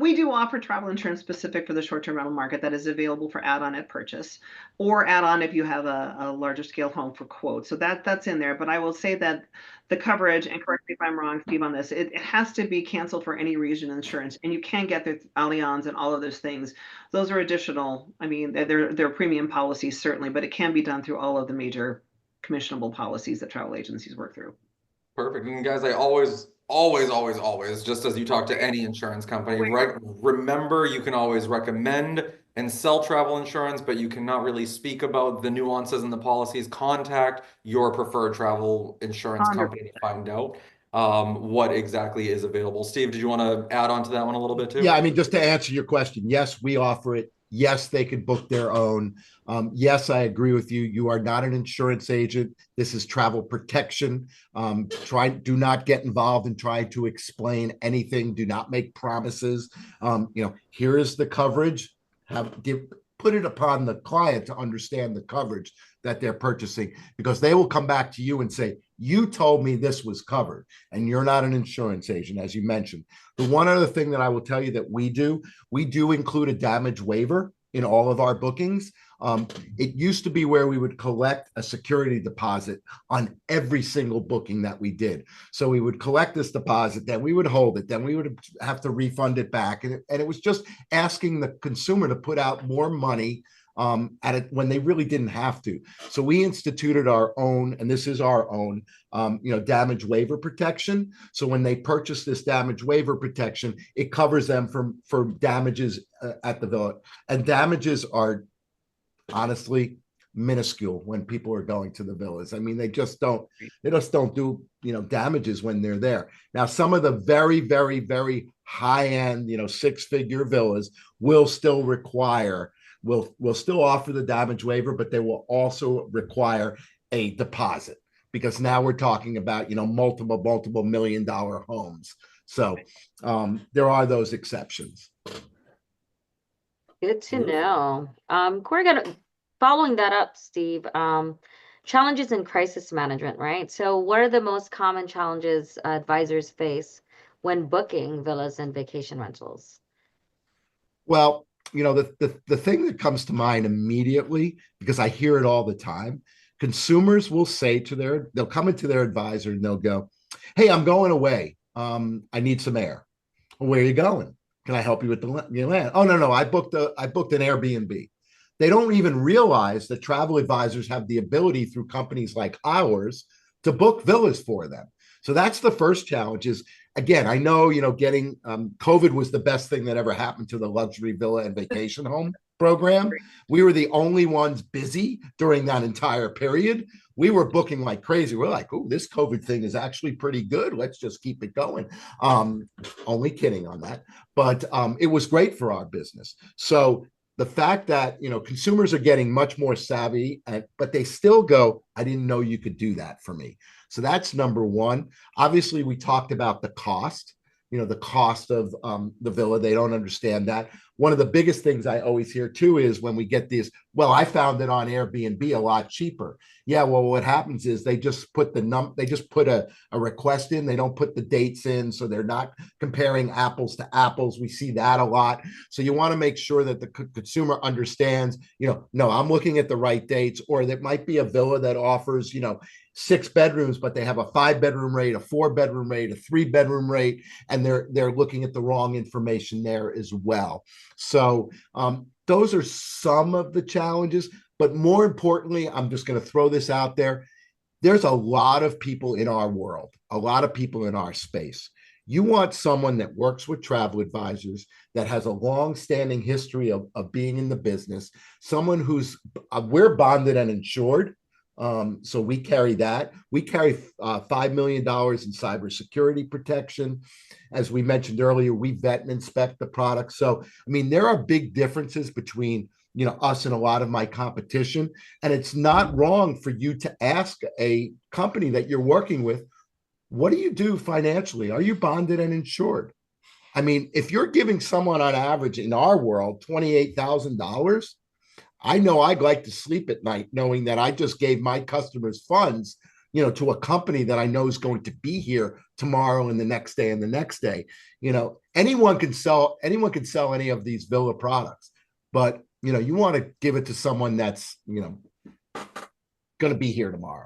We do offer travel insurance specific for the short-term rental market that is available for add-on at purchase or add-on if you have a larger scale home for quote. So that's in there. But I will say that the coverage, and correct me if I'm wrong, Steve, on this, it has to be canceled for any reason insurance. And you can get the Allianz and all of those things. Those are additional. I mean, they're premium policies, certainly, but it can be done through all of the major commissionable policies that travel agencies work through. Perfect. And guys, I always, just as you talk to any insurance company, right? Remember, you can always recommend and sell travel insurance, but you cannot really speak about the nuances and the policies. Contact your preferred travel insurance company to find out what exactly is available. Steve, did you want to add on to that one a little bit too? Yeah, I mean, just to answer your question, yes, we offer it. Yes, they can book their own. Yes, I agree with you. You are not an insurance agent. This is travel protection. Do not get involved in trying to explain anything. Do not make promises. Here is the coverage. Put it upon the client to understand the coverage that they're purchasing, because they will come back to you and say, you told me this was covered, and you're not an insurance agent, as you mentioned. The one other thing that I will tell you that we do include a damage waiver in all of our bookings. It used to be where we would collect a security deposit on every single booking that we did. So we would collect this deposit, then we would hold it, then we would have to refund it back. And it was just asking the consumer to put out more money at it when they really didn't have to. So we instituted our own, and this is our own, damage waiver protection. So when they purchase this damage waiver protection, it covers them for damages at the villa. And damages are honestly minuscule when people are going to the villas. I mean, they just don't do, damages when they're there. Now, some of the very, very, very high end, six-figure villas will still offer the damage waiver, but they will also require a deposit, because now we're talking about, multiple $1 million homes. So there are those exceptions. Good to know. Corey, following that up, Steve, challenges in crisis management, right? So what are the most common challenges advisors face when booking villas and vacation rentals? Well, the thing that comes to mind immediately, because I hear it all the time, consumers will say they'll come into their advisor and they'll go, hey, I'm going away. I need some air. Well, where are you going? Can I help you with your land? Oh, no, I booked an Airbnb. They don't even realize that travel advisors have the ability through companies like ours to book villas for them. So that's the first challenge is, again, I know, getting COVID was the best thing that ever happened to the luxury villa and vacation home program. We were the only ones busy during that entire period. We were booking like crazy. We're like, oh, this COVID thing is actually pretty good. Let's just keep it going. Only kidding on that. But it was great for our business. So the fact that, consumers are getting much more savvy, but they still go, I didn't know you could do that for me. So that's number one. Obviously, we talked about the cost, the cost of the villa. They don't understand that. one of the biggest things I always hear too is when we get these, well, I found it on Airbnb a lot cheaper. Yeah, well, what happens is they just put they just put a request in, they don't put the dates in, so they're not comparing apples to apples. We see that a lot. So you want to make sure that the consumer understands, no, I'm looking at the right dates, or there might be a villa that offers, 6 bedrooms, but they have a 5-bedroom rate, a 4-bedroom rate, a 3-bedroom rate, and they're looking at the wrong information there as well. So those are some of the challenges, but more importantly, I'm just going to throw this out there. There's a lot of people in our world, a lot of people in our space. You want someone that works with travel advisors, that has a long-standing history of being in the business, someone who's, we're bonded and insured. So we carry that. We carry $5 million in cybersecurity protection. As we mentioned earlier, we vet and inspect the product. So, I mean, there are big differences between, us and a lot of my competition. And it's not wrong for you to ask a company that you're working with, what do you do financially? Are you bonded and insured? I mean, if you're giving someone on average in our world $28,000, I know I'd like to sleep at night knowing that I just gave my customers funds, to a company that I know is going to be here tomorrow and the next day and the next day. Anyone can sell any of these villa products, but you want to give it to someone that's, going to be here tomorrow.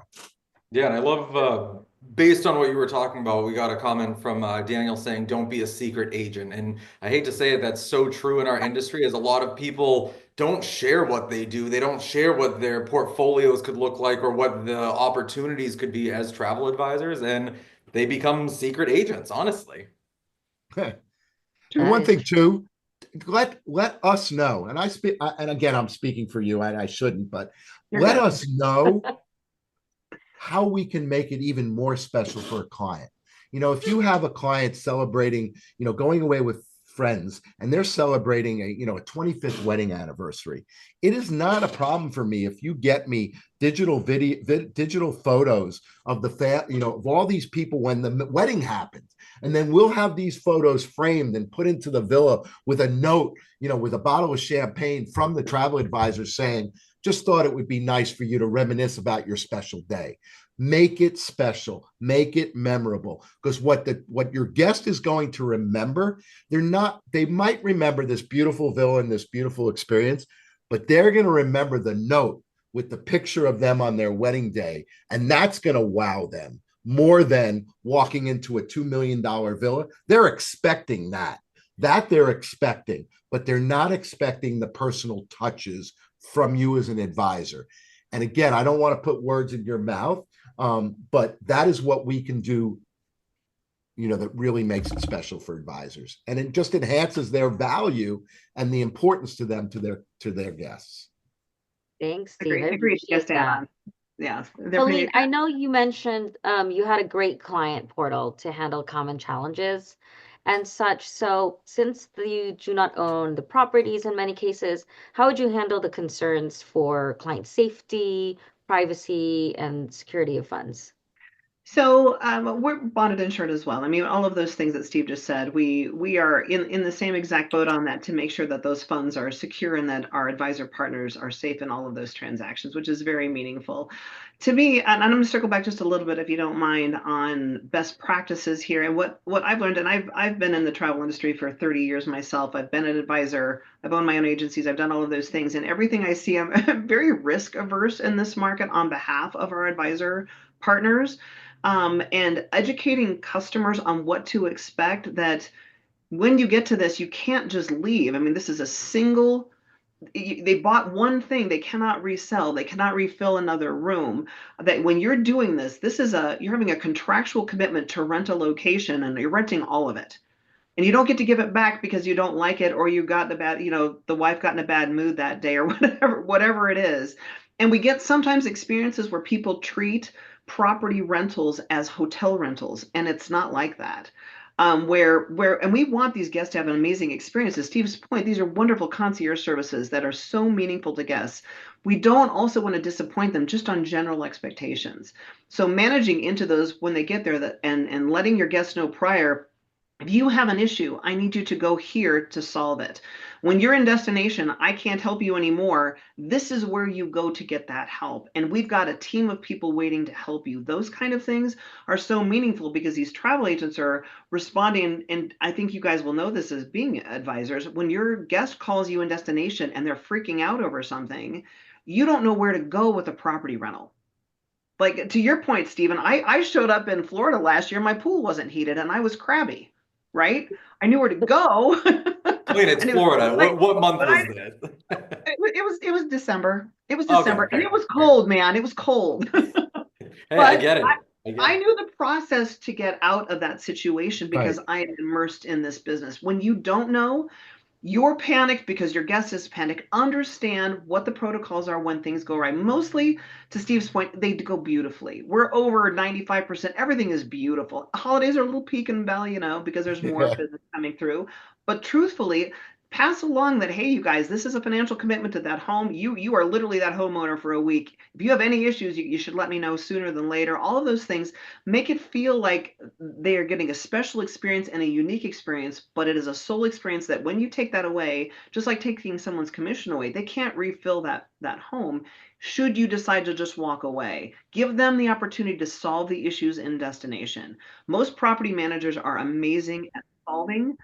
Yeah, and I love, based on what you were talking about, we got a comment from Daniel saying, don't be a secret agent. And I hate to say it, that's so true in our industry, as a lot of people don't share what they do. They don't share what their portfolios could look like or what the opportunities could be as travel advisors, and they become secret agents, honestly. And That one is thing too, let us know, and I speak, and again, I'm speaking for you, and I shouldn't, but You're let good. us know how we can make it even more special for a client. If you have a client celebrating, going away with friends, and they're celebrating a 25th wedding anniversary, it is not a problem for me if you get me digital digital photos of of all these people when the wedding happened, and then we'll have these photos framed and put into the villa with a note, with a bottle of champagne from the travel advisor saying, just thought it would be nice for you to reminisce about your special day. Make it special, make it memorable, because what your guest is going to remember, they might remember this beautiful villa and this beautiful experience, but they're going to remember the note with the picture of them on their wedding day, and that's going to wow them more than walking into a $2 million villa. They're expecting that they're expecting, but they're not expecting the personal touches from you as an advisor. And again, I don't want to put words in your mouth, but that is what we can do, that really makes it special for advisors, and it just enhances their value and the importance to them, to their guests. Thanks, Steve. I Agreed. Yes, appreciate that. Dan. Yeah. Colleen, I know you mentioned you had a great client portal to handle common challenges and such. So, since you do not own the properties in many cases, how would you handle the concerns for client safety, privacy, and security of funds? So we're bonded insured as well. I mean, all of those things that Steve just said, we are in the same exact boat on that, to make sure that those funds are secure and that our advisor partners are safe in all of those transactions, which is very meaningful to me. And I'm going to circle back just a little bit, if you don't mind, on best practices here and what I've learned. And I've been in the travel industry for 30 years myself. I've been an advisor. I've owned my own agencies. I've done all of those things, and everything I see, I'm very risk averse in this market on behalf of our advisor partners. And educating customers on what to expect, that when you get to this, you can't just leave. I mean, this is a single, they bought one thing, they cannot resell, they cannot refill another room. That when you're doing this, you're having a contractual commitment to rent a location, and you're renting all of it. And you don't get to give it back because you don't like it, or you got the wife got in a bad mood that day, or whatever it is. And we get sometimes experiences where people treat property rentals as hotel rentals, and it's not like that. And we want these guests to have an amazing experience. To Steve's point, these are wonderful concierge services that are so meaningful to guests. We don't also want to disappoint them just on general expectations. So managing into those when they get there, and letting your guests know prior, If you have an issue, I need you to go here to solve it. When you're in destination, I can't help you anymore. This is where you go to get that help. And we've got a team of people waiting to help you. Those kind of things are so meaningful because these travel agents are responding. And I think you guys will know this as being advisors. When your guest calls you in destination and they're freaking out over something, you don't know where to go with a property rental. Like to your point, Stephen, I showed up in Florida last year. My pool wasn't heated and I was crabby, right? I knew where to go. Wait, it's And it was Florida. like, What month but was this? it was December. It was Okay, December and it fair, was fair. cold, man. It was cold. Hey, I But get it. I get I it. knew the process to get out of that situation Right. because I am immersed in this business. When you don't know, you're panicked because your guest is panicked. Understand what the protocols are when things go right. Mostly, to Steve's point, they go beautifully. We're over 95%. Everything is beautiful. Holidays are a little peak and valley, because there's more Yeah. business coming through. But truthfully, pass along that, hey, you guys, this is a financial commitment to that home. You are literally that homeowner for a week. If you have any issues, you should let me know sooner than later. All of those things make it feel like they are getting a special experience and a unique experience, but it is a soul experience that when you take that away, just like taking someone's commission away, they can't refill that home. Should you decide to just walk away, give them the opportunity to solve the issues in destination. Most property managers are amazing at solving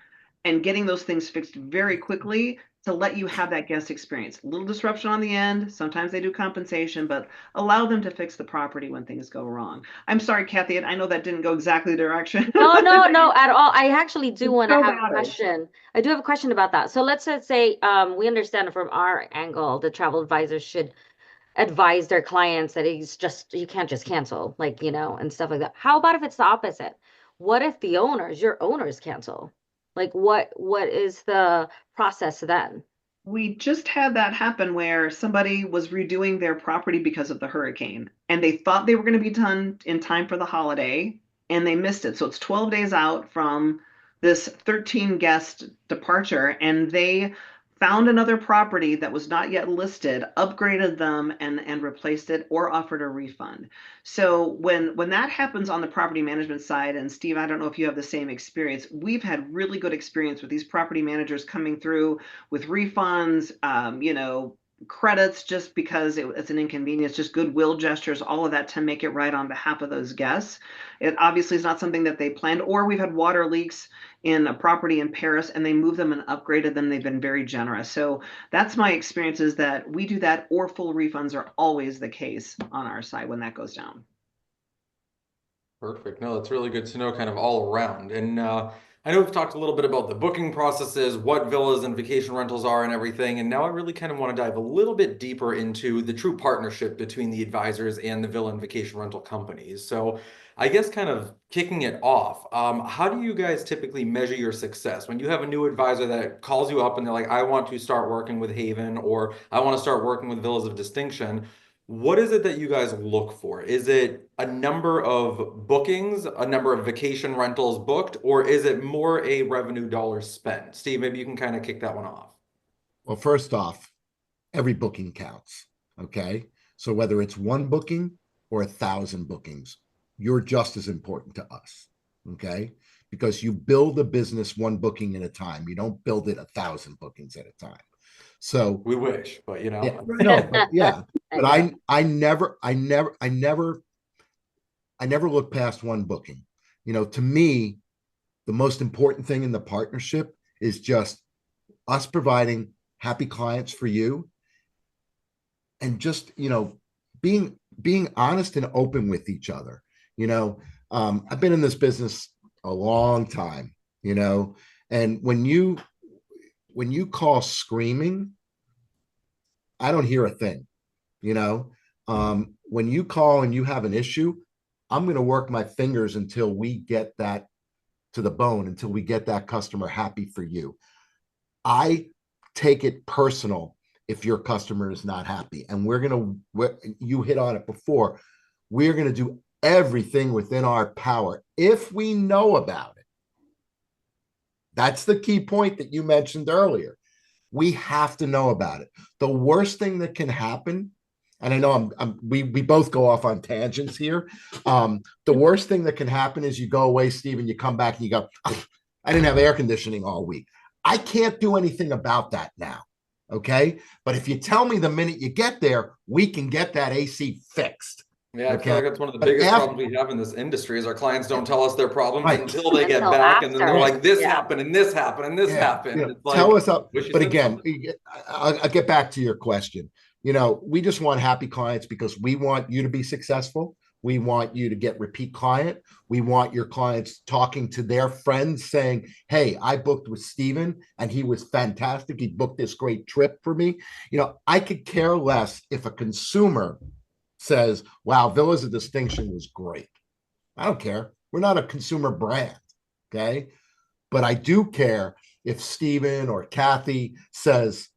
and getting those things fixed very quickly to let you have that guest experience. A little disruption on the end. Sometimes they do compensation, but allow them to fix the property when things go wrong. I'm sorry, Kathy, I know that didn't go exactly the direction. No, no, no, at all. I actually do want to So have a matters. question. I do have a question about that. So let's just say we understand from our angle, the travel advisors should advise their clients that you can't just cancel, like, and stuff like that. How about if it's the opposite? What if your owners cancel? Like what is the process then? We just had that happen where somebody was redoing their property because of the hurricane and they thought they were going to be done in time for the holiday and they missed it. So it's 12 days out from this 13 guest departure and they found another property that was not yet listed, upgraded them and replaced it or offered a refund. So when that happens on the property management side, and Steve, I don't know if you have the same experience, we've had really good experience with these property managers coming through with refunds, credits just because it's an inconvenience, just goodwill gestures, all of that to make it right on behalf of those guests. It obviously is not something that they planned, or we've had water leaks in a property in Paris and they moved them and upgraded them. They've been very generous. So that's my experience is that we do that or full refunds are always the case on our side when that goes down. Perfect. No, that's really good to know kind of all around. And I know we've talked a little bit about the booking processes, what villas and vacation rentals are and everything. And now I really kind of want to dive a little bit deeper into the true partnership between the advisors and the villa and vacation rental companies. So I guess kind of kicking it off, how do you guys typically measure your success? When you have a new advisor that calls you up and they're like, I want to start working with Haven or I want to start working with Villas of Distinction. What is it that you guys look for? Is it a number of bookings, a number of vacation rentals booked, or is it more a revenue dollars spent? Steve, maybe you can kind of kick that one off. Well, first off, every booking counts. Okay. So whether it's one booking or 1,000 bookings, you're just as important to us. Okay. Because you build a business one booking at a time. You don't build it 1,000 bookings at a time. So We wish, but yeah, no, but yeah, I but know. I never look past one booking. To me, the most important thing in the partnership is just us providing happy clients for you and just being honest and open with each other. I've been in this business a long time, and when you call screaming, I don't hear a thing. When you call and you have an issue, I'm going to work my fingers until we get that to the bone, until we get that customer happy for you. I take it personal if your customer is not happy. And you hit on it before, we're going to do everything within our power if we know about it. That's the key point that you mentioned earlier. We have to know about it. The worst thing that can happen, and I know we both go off on tangents here. The worst thing that can happen is you go away, Steve, and you come back and you go, I didn't have air conditioning all week. I can't do anything about that now. Okay. But if you tell me the minute you get there, we can get that AC fixed. Yeah, I feel Okay. like that's one of the But biggest after, problems we have in this industry is our clients don't tell us their problems right. until they get Until back, and then they're after. like, "This Yeah. happened, and this happened, and this Yeah. happened." It's Tell like, us up. wish you But said again, something. I'll get back to your question. We just want happy clients because we want you to be successful. We want you to get repeat client. We want your clients talking to their friends saying, hey, I booked with Steven and he was fantastic. He booked this great trip for me. I could care less if a consumer says, wow, Villas of Distinction was great. I don't care. We're not a consumer brand. Okay. But I do care if Steven or Kathy says,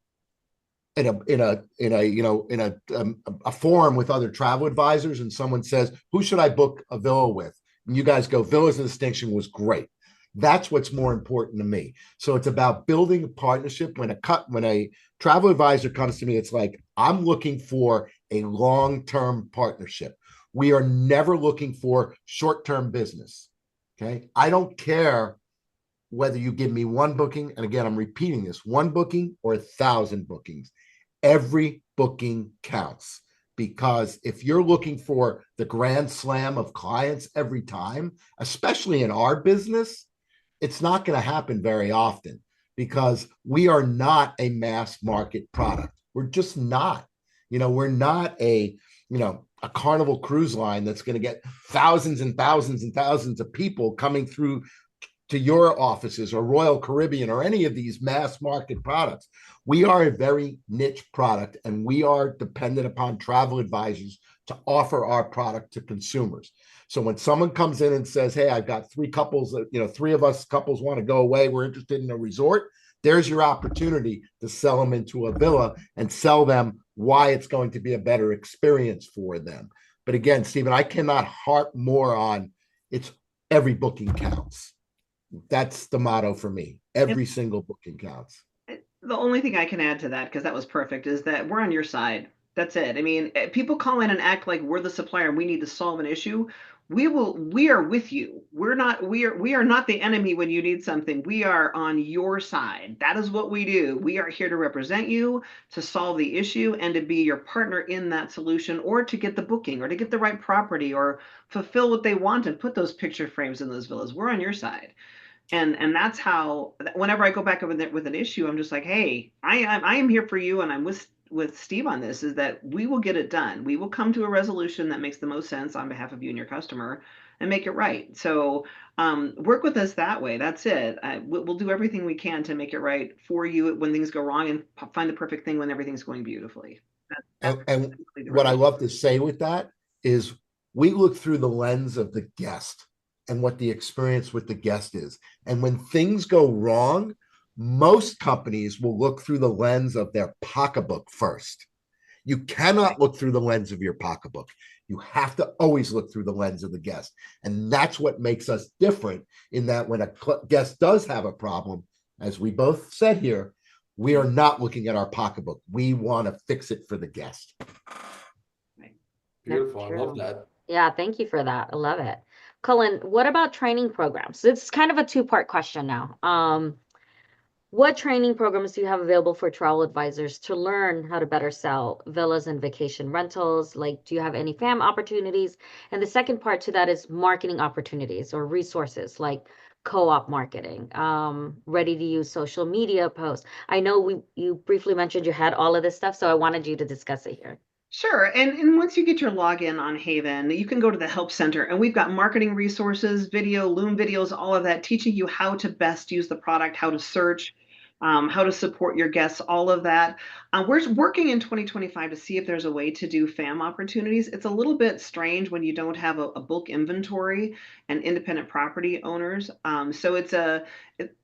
in a forum with other travel advisors, and someone says, who should I book a villa with? And you guys go, Villas of Distinction was great. That's what's more important to me. So it's about building a partnership. When a travel advisor comes to me, it's like, I'm looking for a long-term partnership. We are never looking for short-term business. Okay. I don't care whether you give me one booking, and again, I'm repeating this, one booking or 1,000 bookings. Every booking counts, because if you're looking for the grand slam of clients every time, especially in our business, it's not going to happen very often because we are not a mass market product. We're just not. We're not a Carnival cruise line that's going to get thousands and thousands and thousands of people coming through to your offices, or Royal Caribbean, or any of these mass market products. We are a very niche product, and we are dependent upon travel advisors to offer our product to consumers. So when someone comes in and says, hey, I've got three couples, three of us couples want to go away, we're interested in a resort, there's your opportunity to sell them into a villa and sell them why it's going to be a better experience for them. But again, Stephen, I cannot harp more on it's every booking counts. That's the motto for me. Every single booking counts. The only thing I can add to that, because that was perfect, is that we're on your side. That's it. I mean, people call in and act like we're the supplier and we need to solve an issue. We are with you. We are not the enemy when you need something. We are on your side. That is what we do. We are here to represent you, to solve the issue, and to be your partner in that solution, or to get the booking, or to get the right property, or fulfill what they want and put those picture frames in those villas. We're on your side. And that's how, whenever I go back with an issue, I'm just like, hey, I am here for you, and I'm with Steve on this, is that we will get it done. We will come to a resolution that makes the most sense on behalf of you and your customer, and make it right. So work with us that way. That's it. We'll do everything we can to make it right for you when things go wrong, and find the perfect thing when everything's going beautifully. And what I love to say with that is, we look through the lens of the guest and what the experience with the guest is. And when things go wrong, most companies will look through the lens of their pocketbook first. You cannot look through the lens of your pocketbook. You have to always look through the lens of the guest. And that's what makes us different, in that when a guest does have a problem, as we both said here, we are not looking at our pocketbook. We want to fix it for the guest. Beautiful. I love that. Yeah, thank you for that. I love it. Cullen, what about training programs? It's kind of a two-part question now. What training programs do you have available for travel advisors to learn how to better sell villas and vacation rentals? Like, do you have any FAM opportunities? And the second part to that is marketing opportunities or resources like co-op marketing, ready to use social media posts. I know you briefly mentioned you had all of this stuff, so I wanted you to discuss it here. Sure. And once you get your login on Haven, you can go to the Help Center, and we've got marketing resources, video, Loom videos, all of that, teaching you how to best use the product, how to search, how to support your guests, all of that. We're working in 2025 to see if there's a way to do FAM opportunities. It's a little bit strange when you don't have a bulk inventory and independent property owners.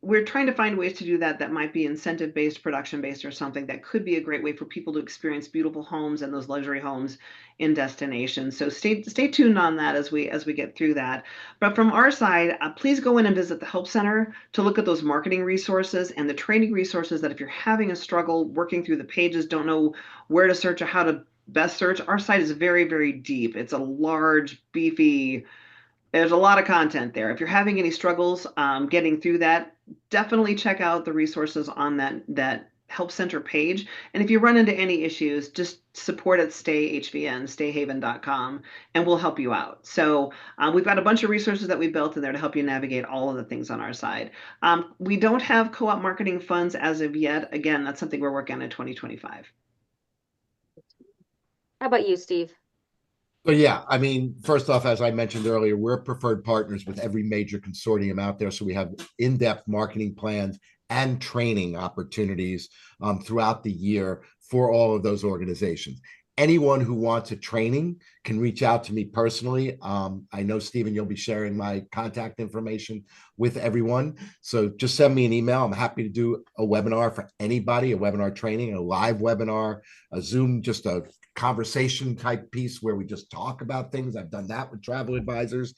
We're trying to find ways to do that might be incentive-based, production-based, or something that could be a great way for people to experience beautiful homes and those luxury homes in destinations. So stay tuned on that as we get through that. But from our side, please go in and visit the Help Center to look at those marketing resources and the training resources, that if you're having a struggle working through the pages, don't know where to search or how to best search, our site is very, very deep. It's a large, beefy There's a lot of content there. If you're having any struggles getting through that, definitely check out the resources on that Help Center page. And if you run into any issues, just support at stayhaven.com, and we'll help you out. So we've got a bunch of resources that we built in there to help you navigate all of the things on our side. We don't have co-op marketing funds as of yet. Again, that's something we're working on in 2025. How about you, Steve? So yeah, I mean, first off, as I mentioned earlier, we're preferred partners with every major consortium out there. So we have in-depth marketing plans and training opportunities throughout the year for all of those organizations. Anyone who wants a training can reach out to me personally. I know, Stephen, you'll be sharing my contact information with everyone. So just send me an email. I'm happy to do a webinar for anybody, a webinar training, a live webinar, a Zoom, just a conversation type piece where we just talk about things. I've done that with travel advisors.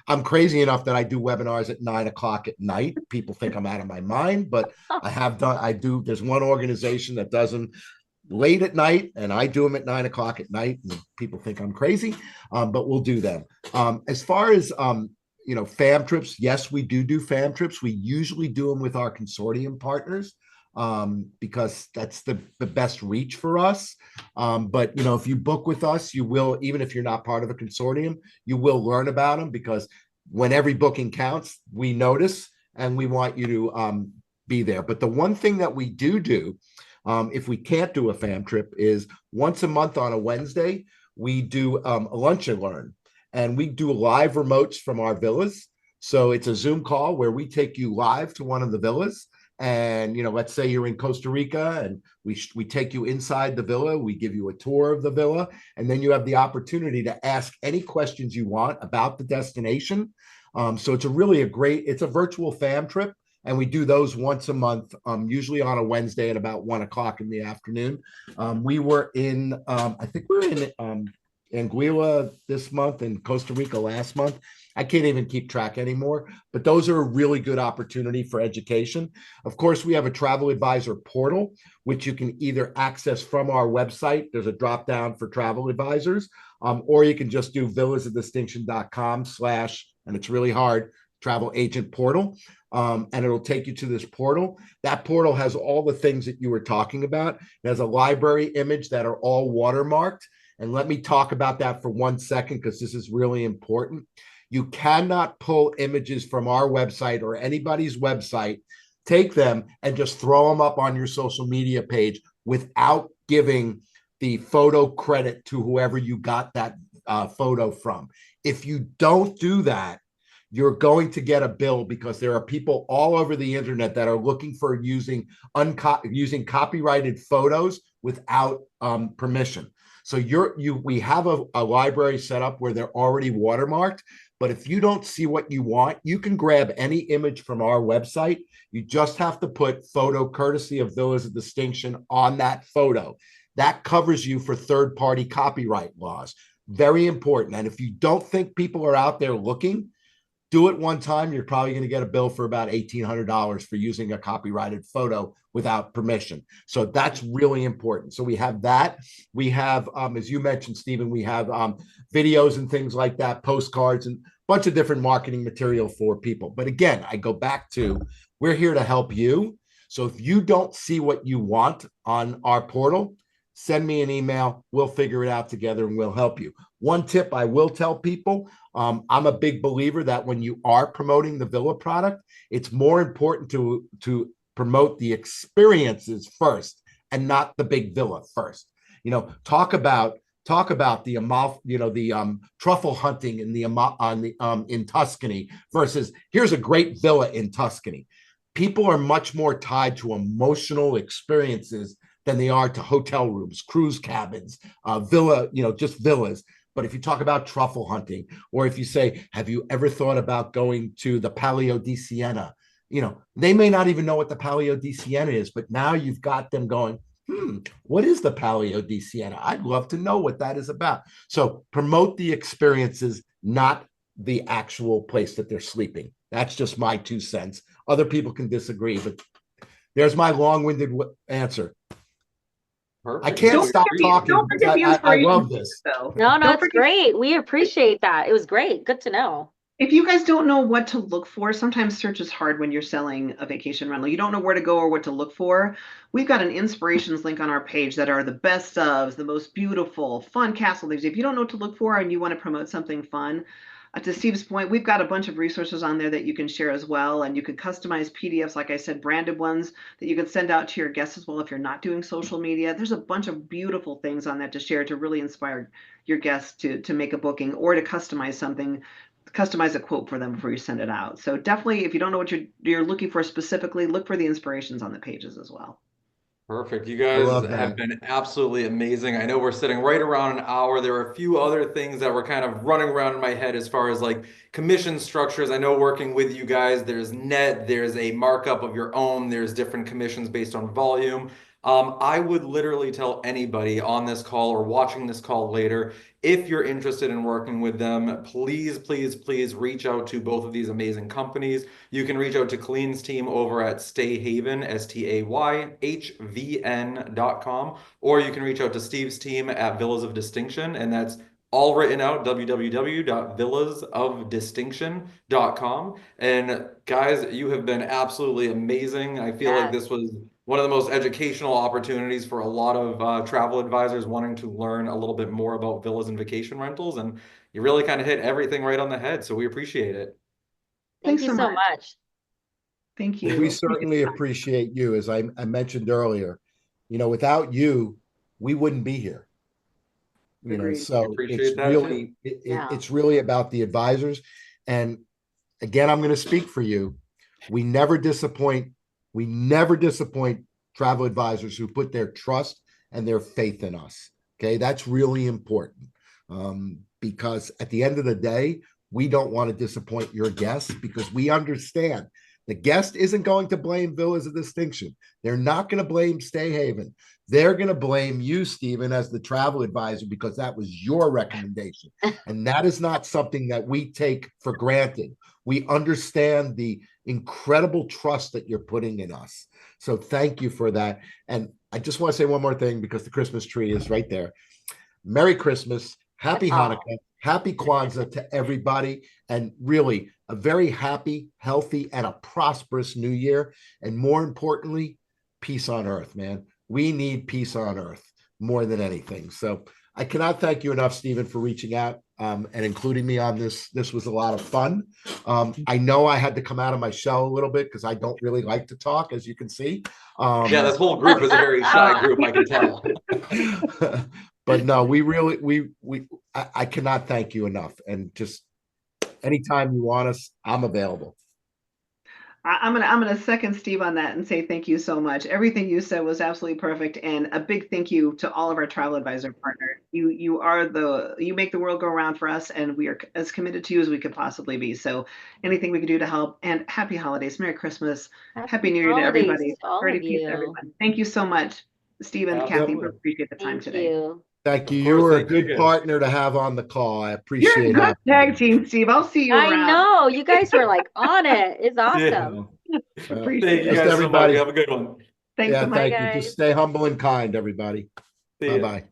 I'm crazy enough that I do webinars at 9 o'clock at night. People think I'm out of my mind, but I do. There's one organization that does them late at night, and I do them at 9 o'clock at night. And people think I'm crazy, but we'll do them. As far as fam trips, yes, we do fam trips. We usually do them with our consortium partners because that's the best reach for us. But if you book with us, you will, even if you're not part of a consortium, you will learn about them, because when every booking counts, we notice and we want you to be there. But the one thing that we do, if we can't do a fam trip, is once a month on a Wednesday, we do a lunch and learn, and we do live remotes from our villas. So it's a Zoom call where we take you live to one of the villas. And let's say you're in Costa Rica, and we take you inside the villa. We give you a tour of the villa, and then you have the opportunity to ask any questions you want about the destination. So it's it's a virtual fam trip, and we do those once a month, usually on a Wednesday at about 1 o'clock in the afternoon. We were in, I think we were in Anguilla this month and Costa Rica last month. I can't even keep track anymore, but those are a really good opportunity for education. Of course, we have a travel advisor portal, which you can either access from our website. There's a drop down for travel advisors, or you can just do villasofdistinction.com/ and it's really hard, travel agent portal. And it'll take you to this portal. That portal has all the things that you were talking about. It has a library image that are all watermarked. And let me talk about that for 1 second, because this is really important. You cannot pull images from our website or anybody's website, take them and just throw them up on your social media page without giving the photo credit to whoever you got that photo from. If you don't do that, you're going to get a bill, because there are people all over the internet that are looking for using copyrighted photos without permission. So we have a library set up where they're already watermarked, but if you don't see what you want, you can grab any image from our website. You just have to put photo courtesy of Villas of Distinction on that photo. That covers you for third-party copyright laws. Very important. And if you don't think people are out there looking, do it one time. You're probably going to get a bill for about $1,800 for using a copyrighted photo without permission. So that's really important. So we have that. We have, as you mentioned, Stephen, we have videos and things like that, postcards, and a bunch of different marketing material for people. But again, I go back to, we're here to help you. So if you don't see what you want on our portal, send me an email. We'll figure it out together and we'll help you. One tip I will tell people, I'm a big believer that when you are promoting the villa product, it's more important to promote the experiences first and not the big villa first. Talk about the truffle hunting in Tuscany versus here's a great villa in Tuscany. People are much more tied to emotional experiences than they are to hotel rooms, cruise cabins, just villas. But if you talk about truffle hunting, or if you say, have you ever thought about going to the Palio di Siena? They may not even know what the Palio di Siena is, but now you've got them going, what is the Palio di Siena? I'd love to know what that is about. So promote the experiences, not the actual place that they're sleeping. That's just my 2 cents. Other people can disagree, but there's my long-winded answer. Perfect. I can't stop talking. Don't forget the I inspiration. love this. No, Don't it's forget- great. We appreciate that. It was great. Good to know. If you guys don't know what to look for, sometimes search is hard when you're selling a vacation rental. You don't know where to go or what to look for. We've got an inspirations link on our page that are the best ofs, the most beautiful, fun castle leaves. If you don't know what to look for and you want to promote something fun, to Steve's point, we've got a bunch of resources on there that you can share as well. And you could customize PDFs, like I said, branded ones that you could send out to your guests as well if you're not doing social media. There's a bunch of beautiful things on that to share to really inspire your guests to make a booking or to customize a quote for them before you send it out. So definitely, if you don't know what you're looking for specifically, look for the inspirations on the pages as well. Perfect. You I guys love have that. been absolutely amazing. I know we're sitting right around an hour. There are a few other things that were kind of running around in my head as far as like commission structures. I know working with you guys, there's net, there's a markup of your own, there's different commissions based on volume. I would literally tell anybody on this call or watching this call later, if you're interested in working with them, please, please, please reach out to both of these amazing companies. You can reach out to Colleen's team over at Stayhaven, STAYHVN.com, or you can reach out to Steve's team at Villas of Distinction, and that's all written out, www.villasofdistinction.com. And guys, you have been absolutely amazing. I feel like Yes. this was one of the most educational opportunities for a lot of travel advisors wanting to learn a little bit more about villas and vacation rentals. And you really kind of hit everything right on the head. So we appreciate it. Thank Thanks you so so much. much. Thank Well, we you. Appreciate certainly it. appreciate you. As I mentioned earlier, without you, we wouldn't be here. Agreed. We So appreciate that too. Yeah. it's really about the advisors. And again, I'm going to speak for you. We never disappoint. We never disappoint travel advisors who put their trust and their faith in us. Okay, that's really important, because at the end of the day, we don't want to disappoint your guests because we understand the guest isn't going to blame Villas of Distinction. They're not going to blame Stay Haven. They're going to blame you, Stephen, as the travel advisor because that was your recommendation. And that is not something that we take for granted. We understand the incredible trust that you're putting in us. So thank you for that. And I just want to say one more thing because the Christmas tree is right there. Merry Christmas, Happy Oh, Hanukkah, Happy Kwanzaa to everybody, and really a very happy, healthy, and a prosperous new year. And more importantly, peace on earth, man. We need peace on earth more than anything. So I cannot thank you enough, Stephen, for reaching out and including me on this. This was a lot of fun. I know I had to come out of my shell a little bit because I don't really like to talk, as you can see. Yeah, this whole group is a very shy group, I can tell. But no, we really I cannot thank you enough. And just anytime you want us, I'm available. I'm gonna second Steve on that and say thank you so much. Everything you said was absolutely perfect, and a big thank you to all of our travel advisor partners. You make the world go around for us, and we are as committed to you as we could possibly be. So anything we can do to help, and happy holidays, Merry Christmas, Happy New Year to holidays everybody, to all Party of peace, you. everyone. Thank you so much, Steve and Kathy. We Absolutely. appreciate the time Thank today. you. Thank you. Of You course, were a thank you good guys. partner to have on the call. I You're a appreciate good having tag you. team, Steve. I'll see you I around. know you guys were like on it. It's Yeah. awesome. Appreciate Thank you it. Just guys so much. everybody. Have a good one. Thanks Yeah, so much. Bye, thank you. Just guys. stay humble and kind, everybody. See ya. Bye-bye.